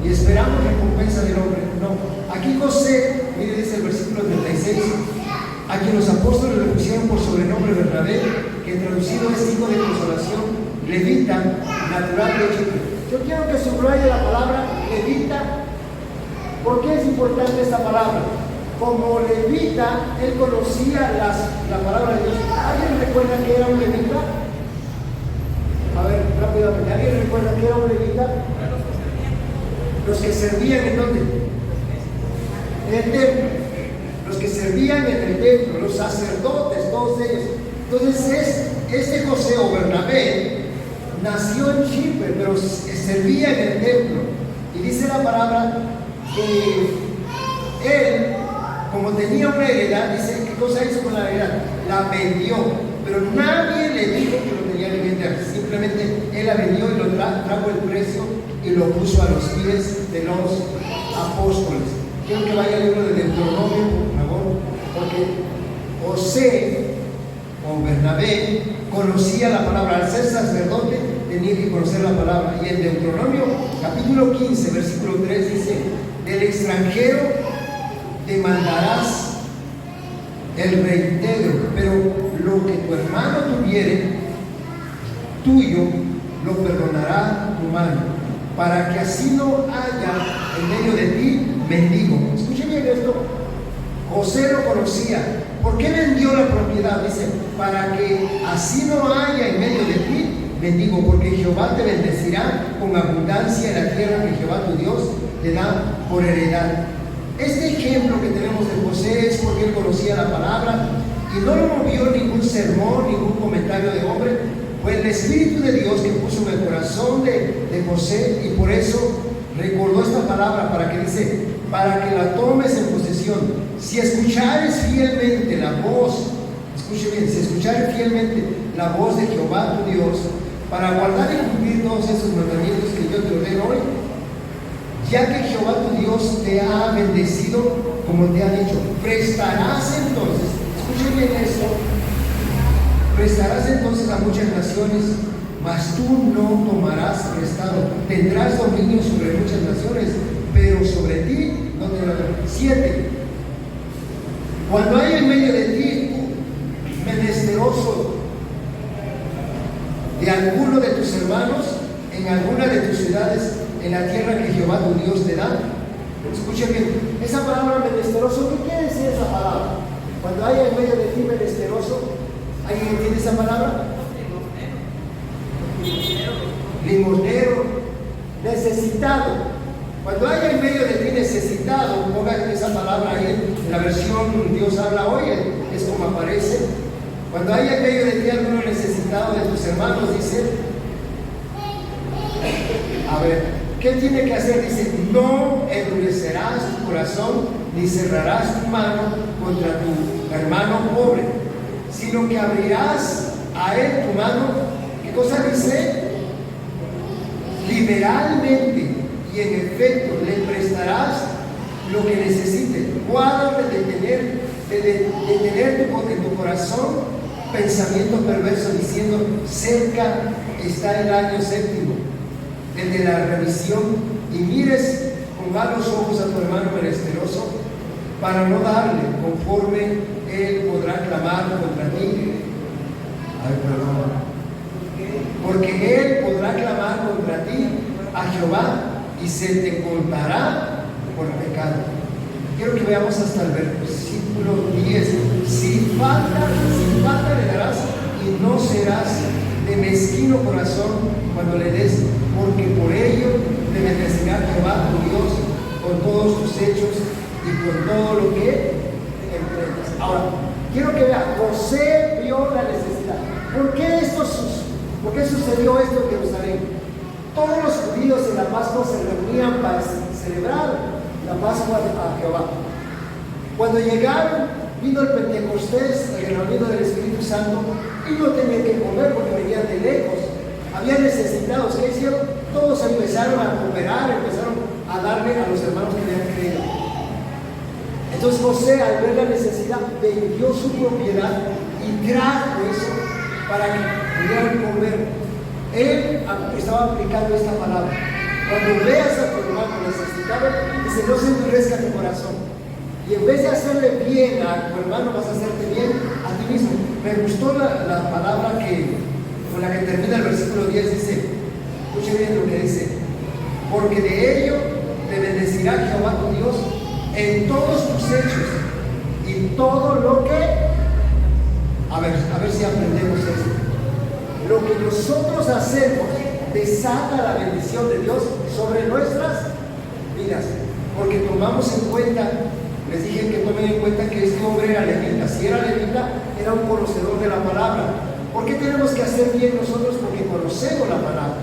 y esperamos recompensa del hombre. No. Aquí José, mire, dice el versículo 36, a quien los apóstoles le pusieron por sobrenombre Bernabé, que traducido es hijo de consolación, levita, natural de Chipre. Yo quiero que subraye la palabra levita. ¿Por qué es importante esta palabra? Como levita, él conocía la palabra de Dios. ¿Alguien recuerda que era un levita? A ver, rápidamente, ¿alguien recuerda que era un levita? Los que servían ¿en dónde? En el templo. Los que servían en el templo, los sacerdotes, todos ellos. Entonces, este José o Bernabé nació en Chipre, pero servía en el templo. Y dice la palabra que él, como tenía una heredad, dice, ¿qué cosa hizo con la heredad? La vendió, pero nadie le dijo que lo tenía que vender. Simplemente él la vendió y lo trajo el precio y lo puso a los pies de los apóstoles. Quiero que vaya al libro de Deuteronomio, por favor, porque José o Bernabé conocía la palabra. Al ser sacerdote tenía que conocer la palabra. Y en Deuteronomio capítulo 15 versículo 3 dice: del extranjero demandarás el reintegro, pero lo que tu hermano tuviere tuyo lo perdonará tu mano, para que así no haya en medio de ti mendigo. Escuchen bien esto. José lo conocía. ¿Por qué vendió la propiedad? Dice, para que así no haya en medio de ti mendigo, porque Jehová te bendecirá con abundancia en la tierra que Jehová tu Dios te da por heredad. Este ejemplo que tenemos de José es porque él conocía la palabra y no lo movió ningún sermón, ningún comentario de hombre. Fue el Espíritu de Dios que puso en el corazón de José, y por eso recordó esta palabra, para que dice, para que la tomes en posesión. Si escuchares fielmente la voz, escuche bien, si escuchares fielmente la voz de Jehová tu Dios, para guardar y cumplir todos esos mandamientos que yo te ordeno hoy, ya que Jehová tu Dios te ha bendecido como te ha dicho, prestarás entonces, escuche bien esto, prestarás entonces a muchas naciones, mas tú no tomarás prestado. Tendrás dominio sobre muchas naciones, pero sobre ti no tendrás. 7. Cuando hay en medio de ti menesteroso de alguno de tus hermanos, en alguna de tus ciudades, en la tierra que Jehová tu Dios te da. Escuchen bien, esa palabra menesteroso, ¿qué quiere decir esa palabra? Cuando hay en medio de ti menesteroso, ¿alguien entiende esa palabra? Limosnero, necesitado. Cuando hay en medio de ti necesitado, pongan esa palabra ahí en la versión Dios habla hoy, es como aparece. Cuando hay en medio de ti alguno necesitado de tus hermanos, dice, a ver, ¿qué tiene que hacer? Dice, no endurecerás tu corazón ni cerrarás tu mano contra tu hermano pobre, sino que abrirás a él tu mano. ¿Qué cosa dice? Liberalmente, y en efecto le prestarás lo que necesite. Guárdate de tener en tu corazón pensamientos perversos, diciendo, cerca está el año séptimo, el de la revisión, y mires con malos ojos a tu hermano menesteroso, para no darle conforme Él podrá clamar contra ti. Ay, perdón. Porque Él podrá clamar contra ti a Jehová y se te contará por pecado. Quiero que veamos hasta el versículo 10. Sin falta le darás y no serás de mezquino corazón cuando le des, porque por ello te bendecirá Jehová tu Dios con todos tus hechos y con todo lo que emprendas. Ahora, quiero que vean, José vio la necesidad. ¿Por qué sucedió esto en Jerusalén? Todos los judíos en la Pascua se reunían para celebrar la Pascua a Jehová. Cuando llegaron, vino el Pentecostés, el reunido del Espíritu Santo, y no tenían que comer porque venían de lejos. Había necesitados. ¿Qué hicieron? Todos empezaron a cooperar, empezaron a darle a los hermanos que habían creído. Entonces José, al ver la necesidad, vendió su propiedad y trajo eso para que pudieran comer. Él estaba aplicando esta palabra. Cuando veas a tu hermano necesitado, dice, no se endurezca tu corazón. Y en vez de hacerle bien a tu hermano, vas a hacerte bien a ti mismo. Me gustó la palabra con la que termina el versículo 10, dice, escuche bien lo que dice, porque de ello te bendecirá Jehová tu Dios en todos tus hechos y todo lo que, a ver si aprendemos esto. Lo que nosotros hacemos desata la bendición de Dios sobre nuestras vidas, porque tomamos en cuenta, les dije que tomen en cuenta que este hombre era levita. Si era levita, era un conocedor de la palabra. ¿Por qué tenemos que hacer bien nosotros? Porque conocemos la palabra.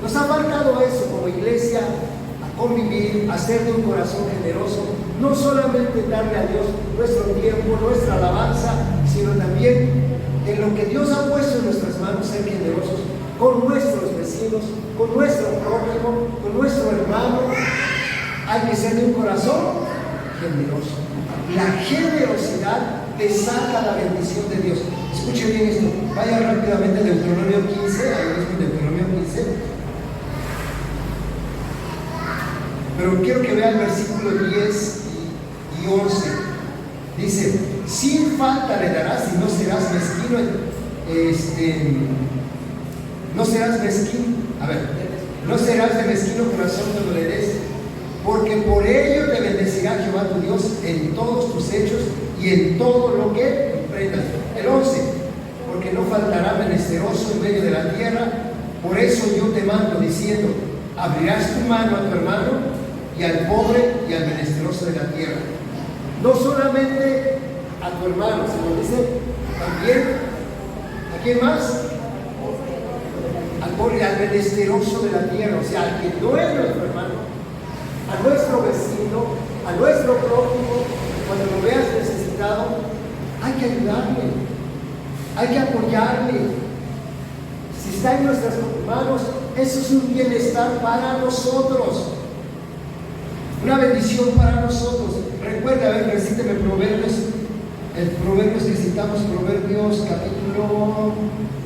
Nos ha faltado eso como iglesia, a convivir, a ser de un corazón generoso, no solamente darle a Dios nuestro tiempo, nuestra alabanza, sino también en lo que Dios ha puesto en nuestras manos, ser generosos con nuestros vecinos, con nuestro prójimo, con nuestro hermano. Hay que ser de un corazón generoso. La generosidad desata la bendición de Dios. Escuche bien esto. Vaya rápidamente a Deuteronomio 15, ahí mismo Deuteronomio 15. Pero quiero que vea el versículo 10 y 11. Dice, sin falta le darás y no serás mezquino. No serás mezquino. No serás de mezquino corazón cuando le des, porque por ello te bendecirá Jehová tu Dios en todos tus hechos y en todo lo que emprendas. El 11, porque no faltará menesteroso en medio de la tierra, por eso yo te mando diciendo, abrirás tu mano a tu hermano y al pobre y al menesteroso de la tierra. No solamente a tu hermano, sino dice también, ¿a quién más? Al pobre y al menesteroso de la tierra, o sea, al que no es nuestro hermano, a nuestro vecino, a nuestro prójimo. Cuando lo veas necesitado, hay que ayudarle, hay que apoyarle. Si está en nuestras manos, eso es un bienestar para nosotros, una bendición para nosotros. Recuerda, recíteme Proverbios, el Proverbios que citamos, Proverbios capítulo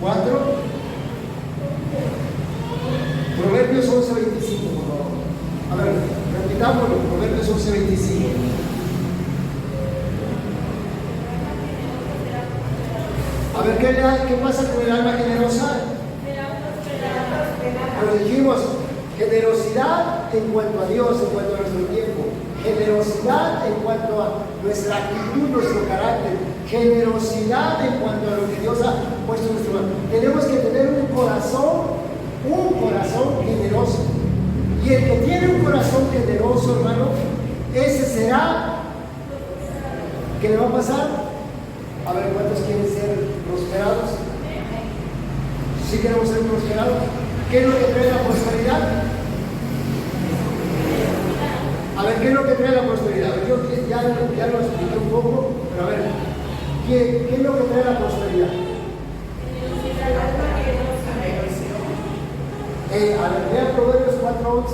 4, Proverbios 11:25, por favor. Repitámoslo, Proverbios 11:25. ¿Qué pasa con el alma generosa? Lo dijimos, generosidad en cuanto a Dios, en cuanto a nuestro tiempo, generosidad en cuanto a nuestra actitud, nuestro carácter, generosidad en cuanto a lo que Dios ha puesto en nuestro mano. Tenemos que tener un corazón generoso. Y el que tiene un corazón generoso, hermano, ese será. ¿Qué le va a pasar? A ver, ¿cuántos quieren ser prosperados? ¿Sí queremos ser prosperados? ¿Qué es lo que trae la prosperidad? A ver, ¿qué es lo que trae la prosperidad? Yo ya lo expliqué un poco, pero a ver, ¿qué es lo que trae la prosperidad? A ver, vean Proverbios 4,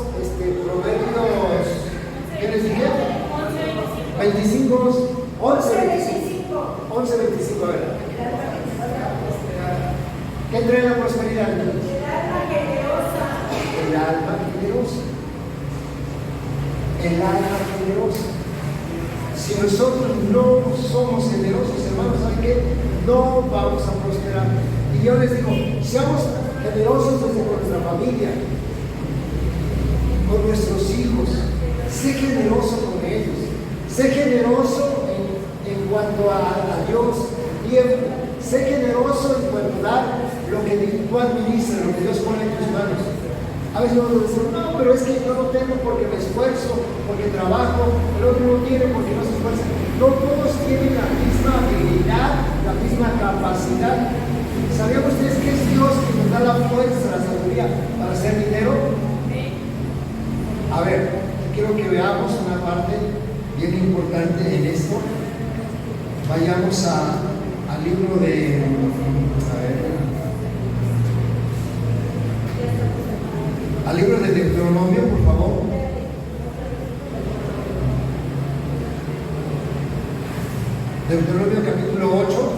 Proverbios, ¿qué les dije? 25, 11:25, a ver. ¿Qué trae la prosperidad? El alma generosa. El alma generosa. Si nosotros no somos generosos, hermanos, ¿saben qué? No vamos a prosperar. Y yo les digo, seamos generosos desde nuestra familia, con nuestros hijos. Sé generoso con ellos. Sé generoso en cuanto a Dios, tiempo. Sé generoso en cuanto a dar lo que tú administras, lo que Dios pone en tus manos. A veces nosotros decimos, no, pero es que yo no tengo porque me esfuerzo, porque trabajo, el otro no tiene porque no se esfuerza. No todos tienen la misma habilidad, la misma capacidad. ¿Sabían ustedes que es Dios que nos da la fuerza, la sabiduría para hacer dinero? A ver, quiero que veamos una parte bien importante en esto. Vayamos al libro de... Al libro de Deuteronomio, por favor. Deuteronomio capítulo 8.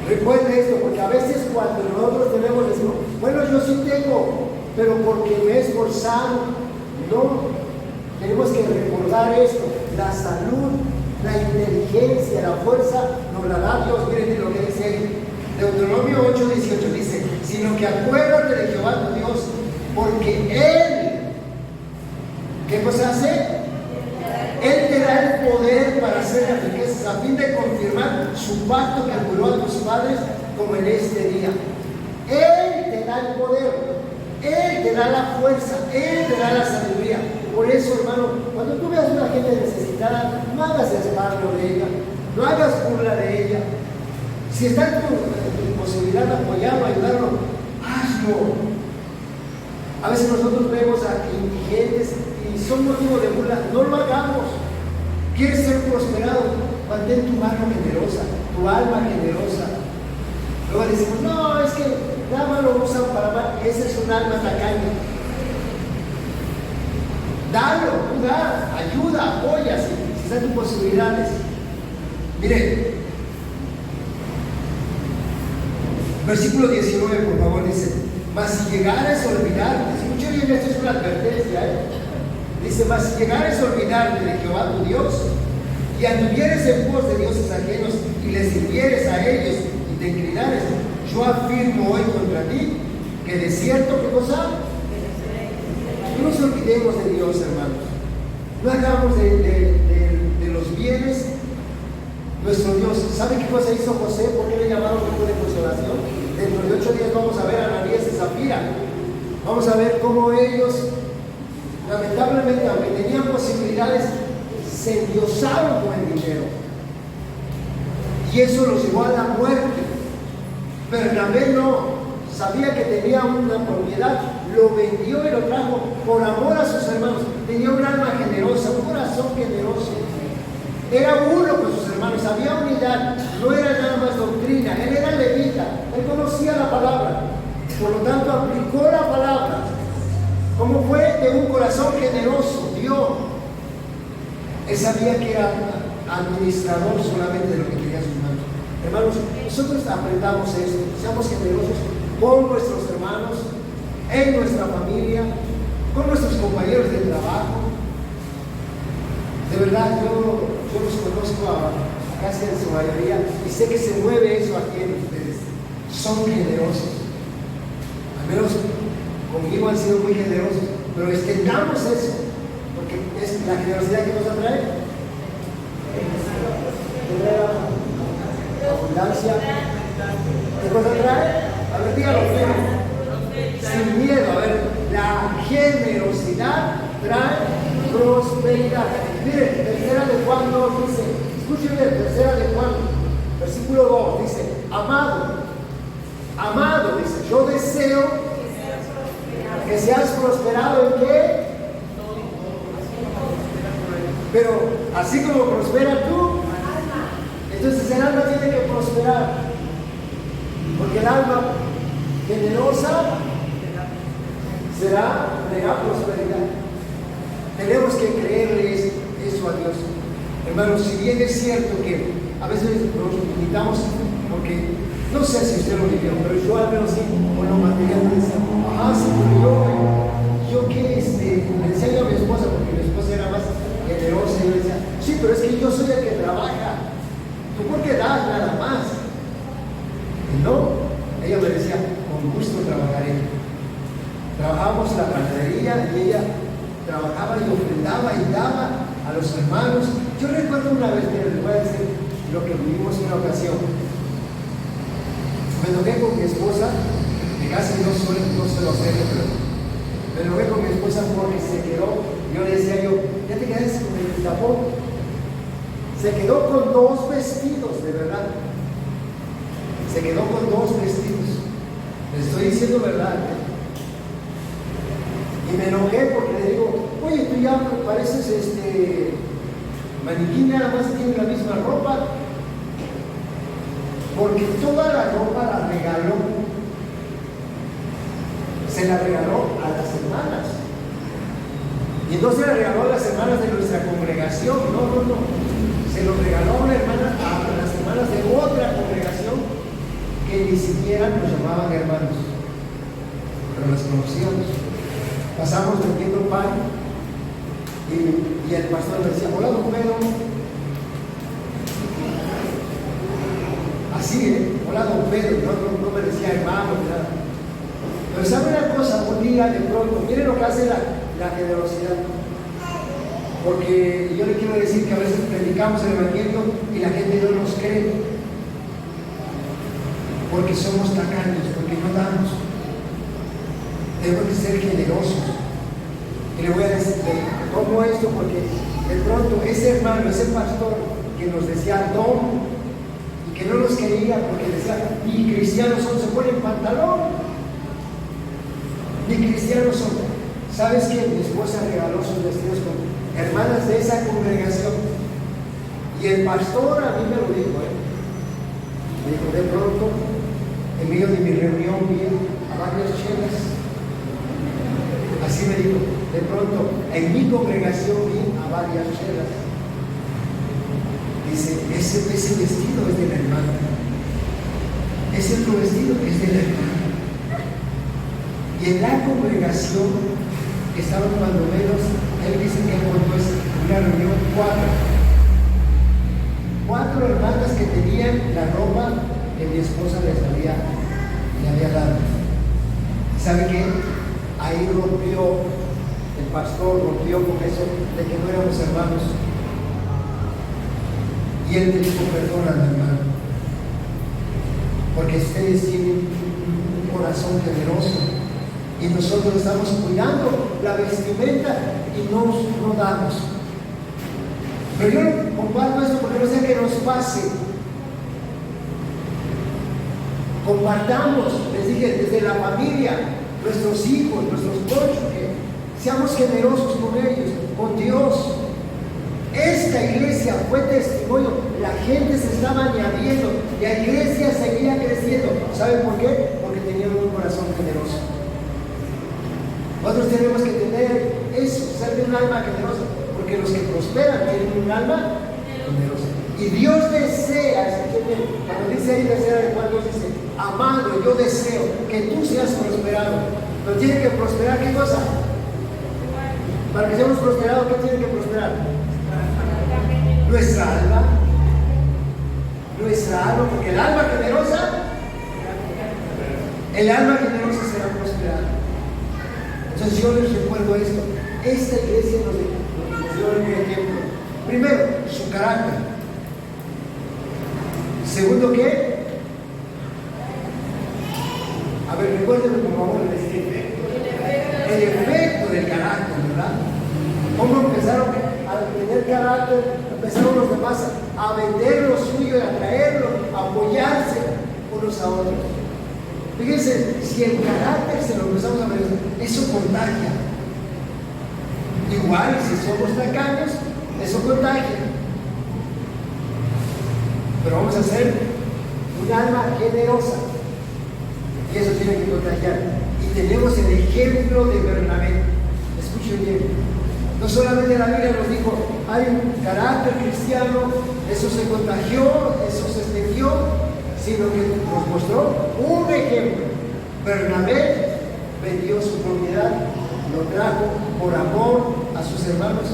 Recuerde esto, porque a veces cuando nosotros tenemos, decimos, bueno, yo sí tengo, pero porque me he esforzado. No, tenemos que recordar esto: la salud, la inteligencia, la fuerza nos la da Dios. Miren lo que dice ahí. Deuteronomio 8:18 dice, sino que acuérdate de Jehová tu Dios, porque Él, ¿qué cosa hace? Él te da el poder para hacer las riquezas a fin de confirmar su pacto que juró a tus padres como en este día. Él te da el poder, Él te da la fuerza, Él te da la sabiduría. Por eso, hermano, cuando tú veas a una gente necesitada, no hagas escarnio de ella, no hagas burla de ella. Si está en tu posibilidad de apoyarlo, ayudarlo, hazlo. A veces nosotros vemos a indigentes y son motivo de burla. No lo hagamos. ¿Quieres ser prosperado? Mantén tu mano generosa, tu alma generosa. Luego decimos, no, es que nada más lo usan para mal. Ese es un alma tacaña. Dalo, tú da, ayuda, apoya, si están tus posibilidades. Miren, versículo 19, por favor, dice, mas si llegares a olvidarte, escuchen bien, esto es una advertencia, dice, mas si llegares a olvidarte de Jehová tu Dios, y anduvieres en pos de dioses ajenos, y les sirvieres a ellos, y te inclinares, yo afirmo hoy contra ti, que de cierto, ¿qué cosa? No nos olvidemos de Dios, hermanos. No hagamos de los bienes nuestro Dios. ¿Sabe qué cosa hizo José? ¿Por qué le llamaron grupo de consolación? Dentro de 8 días vamos a ver a Ananías y Zafira. Vamos a ver cómo ellos, lamentablemente, aunque tenían posibilidades, se endiosaron con el dinero. Y eso los llevó a la muerte. Bernabé no. Sabía que tenía una propiedad, lo vendió y lo trajo por amor a sus hermanos. Tenía un alma generosa, un corazón generoso. Era uno con sus hermanos, había unidad, no era nada más doctrina, él era levita, él conocía la palabra, por lo tanto aplicó la palabra. ¿Cómo fue? De un corazón generoso, dio. Él sabía que era administrador solamente de lo que quería sus manos. Hermanos, nosotros aprendamos esto, seamos generosos con nuestros hermanos, en nuestra familia, con nuestros compañeros de trabajo. De verdad, yo los conozco casi en su mayoría y sé que se mueve eso aquí en ustedes. Son generosos. Al menos conmigo han sido muy generosos, pero extendamos eso, porque es la generosidad que nos atrae. Abundancia. ¿Qué cosa trae? A ver, dígalo, sin miedo. A ver, la generosidad trae prosperidad. Miren, tercera de Juan 2 dice, escuchen bien, tercera de Juan, versículo 2 dice, amado, dice, yo deseo que seas prosperado en qué. Pero así como prospera tú, entonces el alma tiene que prosperar, porque el alma generosa traerá prosperidad. Tenemos que creerle eso a Dios. Hermanos, si bien es cierto que a veces nos limitamos, porque no sé si usted lo vivió, pero yo al menos sí, con lo material, sí, pero yo que le decía yo a mi esposa, porque mi esposa era más generosa, y yo le decía, sí, pero es que yo soy el que trabaja, tú por qué das nada más. Y no, ella me decía, con gusto trabajaré. Trabajábamos en la panadería y ella trabajaba y ofrendaba y daba a los hermanos. Yo recuerdo una vez, mira, les voy a decir lo que vivimos en una ocasión. Me enojé con mi esposa, que casi no suelo hacerlo, pero me enojé con mi esposa porque se quedó. Yo le decía ya te quedaste con el tapón. Se quedó con 2 vestidos, de verdad. Se quedó con 2 vestidos. Les estoy diciendo verdad, ¿eh? Y me enojé porque le digo, oye, tú ya pareces maniquí, nada más tiene la misma ropa. Porque toda la ropa la regaló. Se la regaló a las hermanas. Y no se la regaló a las hermanas de nuestra congregación, no. Se lo regaló a las hermanas de otra congregación que ni siquiera nos llamaban hermanos, pero las conocíamos. Pasamos vendiendo pan y el pastor me decía, hola, don Pedro. Así, hola, don Pedro. No me decía hermano ni nada. Pero ¿sabe una cosa? Un día de pronto, miren lo que hace la generosidad. Porque yo le quiero decir que a veces predicamos el evangelio y la gente no nos cree. Porque somos tacaños, porque no damos. Tenemos que ser generosos. Y le voy a decir, tomo esto porque de pronto ese hermano, ese pastor que nos decía don y que no nos quería porque decía, ni cristianos son, se ponen pantalón. Ni cristianos son. ¿Sabes qué? Mi esposa regaló sus vestidos con hermanas de esa congregación. Y el pastor a mí me lo dijo, me dijo, de pronto, en medio de mi reunión vi a varias chelas. Así me dijo, de pronto, en mi congregación vi a varias chelas. Dice, ese vestido es del hermano. Ese otro vestido es del hermano. Y en la congregación estaban cuando menos, él dice que contó una reunión 4 hermanas que tenían la ropa que mi esposa le había dado. ¿Sabe qué? Ahí rompió, el pastor rompió con eso de que no éramos hermanos. Y él me dijo, perdóname, hermano, porque ustedes tienen un corazón generoso y nosotros estamos cuidando la vestimenta y no damos. Pero yo comparto esto porque no sé qué nos pase. Compartamos, les dije, desde la familia, nuestros hijos, nuestros cónyuges, seamos generosos con ellos, con Dios. Esta iglesia fue testimonio, la gente se estaba añadiendo, la iglesia seguía creciendo. ¿Saben por qué? Porque tenían un corazón generoso. Nosotros tenemos que tener eso, ser de un alma generosa, porque los que prosperan tienen un alma generosa. Y Dios desea, cuando dice ahí desea de Juan, Dios dice, amado, yo deseo que tú seas prosperado. Pero tiene que prosperar, ¿qué cosa? Para que seamos prosperados, ¿qué tiene que prosperar? Nuestra alma, porque el alma generosa será prosperada. Entonces yo les recuerdo esto, esta iglesia nos dio un ejemplo. Primero, su carácter. Segundo, ¿qué? A ver, recuérdenme por favor el efecto del carácter, ¿verdad? ¿Cómo empezaron a tener carácter? Empezaron los demás a vender lo suyo y a traerlo, a apoyarse unos a otros. Fíjense, si el carácter se lo empezamos a ver, eso contagia. Igual, si somos tacaños, eso contagia. Pero vamos a ser un alma generosa. Y eso tiene que contagiar. Y tenemos el ejemplo de Bernabé. Escuchen bien. No solamente la Biblia nos dijo, hay un carácter cristiano, eso se contagió, eso se extendió, sino que nos mostró un ejemplo. Bernabé vendió su propiedad, lo trajo por amor a sus hermanos,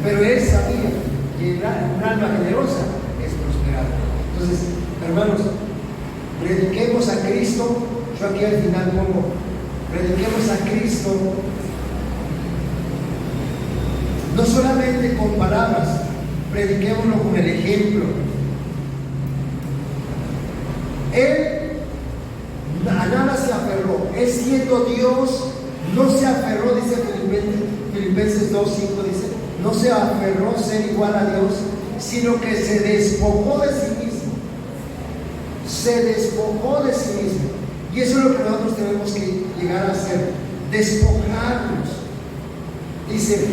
pero él sabía que un alma generosa es prosperar. Entonces, hermanos, prediquemos a Cristo. Yo aquí al final pongo, prediquemos a Cristo no solamente con palabras, prediquémoslo con el ejemplo. Él a nada se aferró. Él siendo Dios, no se aferró, dice Filipenses 2:5, dice, no se aferró a ser igual a Dios, sino que se despojó de sí mismo. Se despojó de sí mismo. Y eso es lo que nosotros tenemos que llegar a hacer, despojarnos. Dice,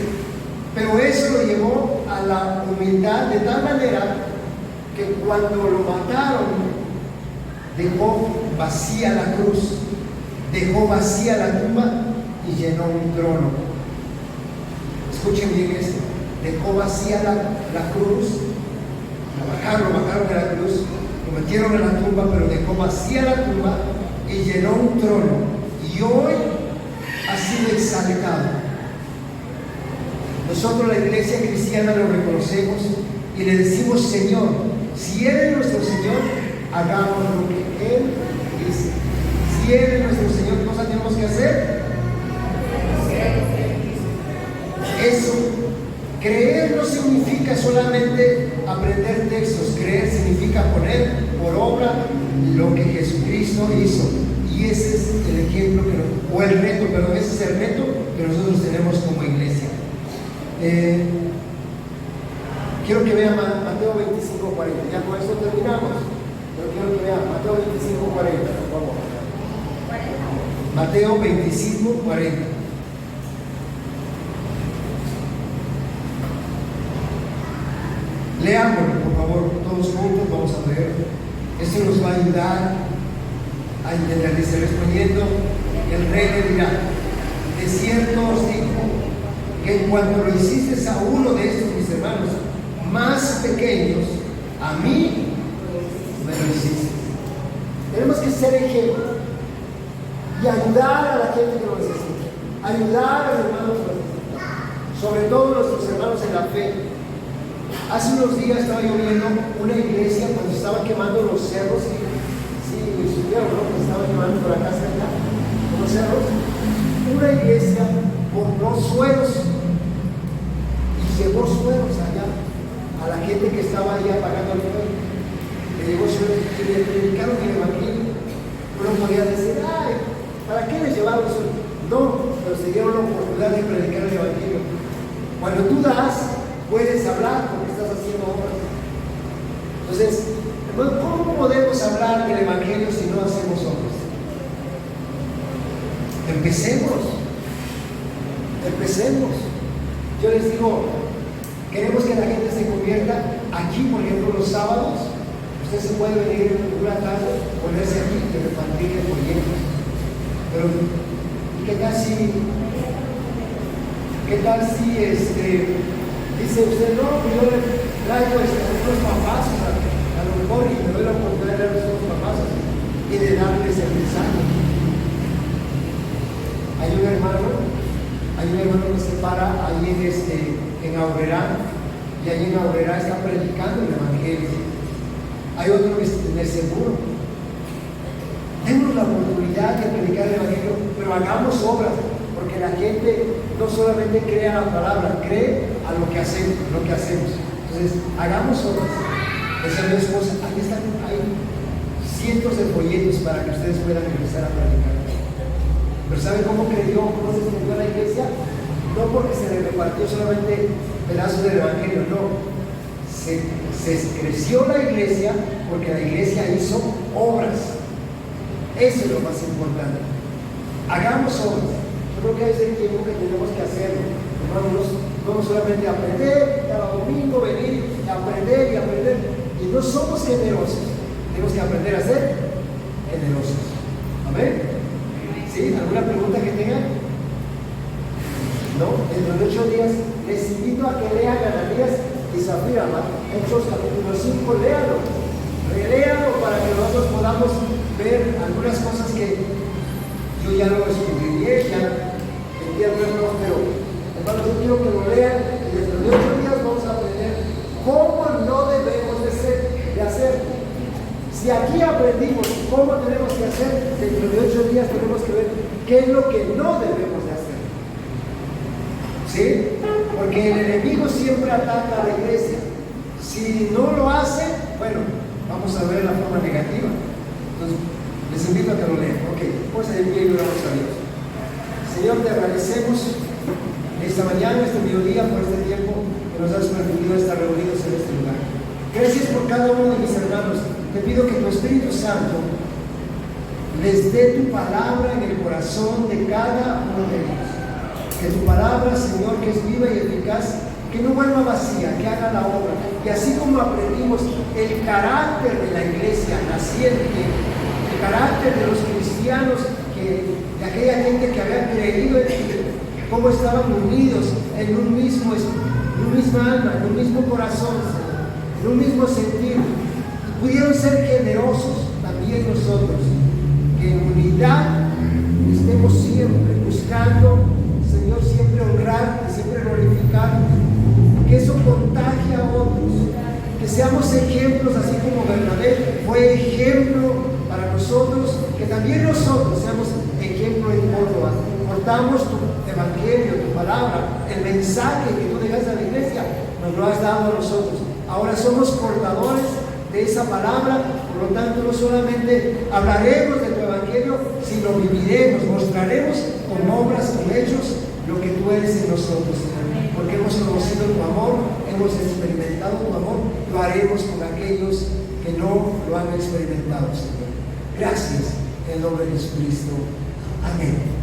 pero eso lo llevó a la humildad de tal manera que cuando lo mataron, dejó vacía la cruz, dejó vacía la tumba y llenó un trono. Escuchen bien esto, dejó vacía la cruz, lo bajaron de la cruz, lo metieron en la tumba, pero dejó vacía la tumba y llenó un trono. Y hoy ha sido exaltado. Nosotros, la iglesia cristiana, lo reconocemos y le decimos: Señor, si Él es nuestro Señor, hagamos lo que Él dice. Si Él es nuestro Señor, ¿qué cosa tenemos que hacer? Eso. Creer no significa solamente aprender textos. Creer significa poner por obra lo que Jesucristo hizo. Y ese es el ejemplo ese es el reto que nosotros tenemos como iglesia. Quiero que vean Mateo 25:40. Ya con esto terminamos. Pero quiero que vean Mateo 25:40, por favor. Mateo 25:40. Leámoslo, por favor, todos juntos, vamos a leer. Esto nos va a ayudar a entender. Dice, respondiendo, el rey le dirá: de cierto os digo que en cuanto lo hiciste a uno de estos mis hermanos más pequeños, a mí me lo hiciste. Tenemos que ser ejemplo y ayudar a la gente que lo necesita, ayudar a los hermanos que lo necesitan, sobre todo nuestros hermanos en la fe. Hace unos días estaba yo viendo una iglesia cuando estaban quemando los cerros, sí, subieron, ¿no? Que estaban quemando por acá cerca, los cerros. Una iglesia compró suelos y llevó suelos allá a la gente que estaba ahí apagando el fuego. Le llevó suelos y le predicaron el evangelio. Uno podía decir: ay, ¿para qué les llevaron suelos? No, pero se dieron la oportunidad de predicar el evangelio. Cuando tú das, puedes hablar porque estás haciendo obras. Entonces, ¿cómo podemos hablar del evangelio si no hacemos obras? Empecemos. Yo les digo, queremos que la gente se convierta. Aquí, por ejemplo, los sábados, usted se puede venir en una tarde, ponerse aquí y repartir el folleto. Pero, ¿qué tal si dice usted: no, pues yo le traigo unos papazos a lo mejor y me doy la oportunidad de darles unos papazos y de darles el mensaje? Hay un hermano que se para ahí en Aurrerá, y ahí en Aurrerá está predicando el evangelio. Hay otro que está en el seguro. Demos la oportunidad de predicar el evangelio, pero hagamos obras, porque la gente no solamente cree a la palabra, cree a lo que hacemos. Entonces, hagamos obras. Esa es mi esposa. Aquí están, hay cientos de folletos para que ustedes puedan empezar a predicar. Pero ¿saben cómo se extendió la iglesia? No porque se le repartió solamente pedazos del evangelio, no. Se creció la iglesia porque la iglesia hizo obras. Eso es lo más importante. Hagamos obras. Yo creo que es el tiempo que tenemos que hacerlo. Hermanos, no solamente aprender, cada domingo venir y aprender. Y no somos generosos. Tenemos que aprender a ser generosos. Amén. ¿Sí? ¿Alguna pregunta que tengan? ¿No? Dentro de 8 días les invito a que lean Ananías y Zafira, Hechos capítulo 5, léanlo. Reléanlo para que nosotros podamos ver algunas cosas que yo ya lo escribí, ya el día Si aquí aprendimos cómo tenemos que hacer, dentro de 8 días tenemos que ver qué es lo que no debemos de hacer. ¿Sí? Porque el enemigo siempre ataca a la iglesia. Si no lo hace, bueno, vamos a ver la forma negativa. Entonces, les invito a que lo lean. Ok, pues de pie y oramos a Dios. Señor, te agradecemos esta mañana, este mediodía, por este tiempo que nos has permitido estar reunidos en este lugar. Gracias por cada uno de mis hermanos. Te pido que tu Espíritu Santo les dé tu palabra en el corazón de cada uno de ellos. Que tu palabra, Señor, que es viva y eficaz, que no vuelva vacía, que haga la obra. Y así como aprendimos el carácter de la iglesia naciente, el carácter de los cristianos, de aquella gente que había creído en ti, cómo estaban unidos en un mismo alma, en un mismo corazón, en un mismo sentir. Pudieron ser generosos también nosotros, que en unidad estemos siempre buscando, Señor, siempre honrarte, siempre glorificarte, que eso contagie a otros, que seamos ejemplos, así como Bernabé fue ejemplo para nosotros, que también nosotros seamos ejemplo en Córdoba. Portamos tu evangelio, tu palabra, el mensaje que tú dejas a la iglesia, nos lo has dado a nosotros. Ahora somos portadores de esa palabra, por lo tanto no solamente hablaremos de tu evangelio, sino viviremos, mostraremos con obras, con hechos, lo que tú eres en nosotros, Señor. Porque hemos conocido tu amor, hemos experimentado tu amor, lo haremos con aquellos que no lo han experimentado, Señor. Gracias en el nombre de Jesucristo. Amén.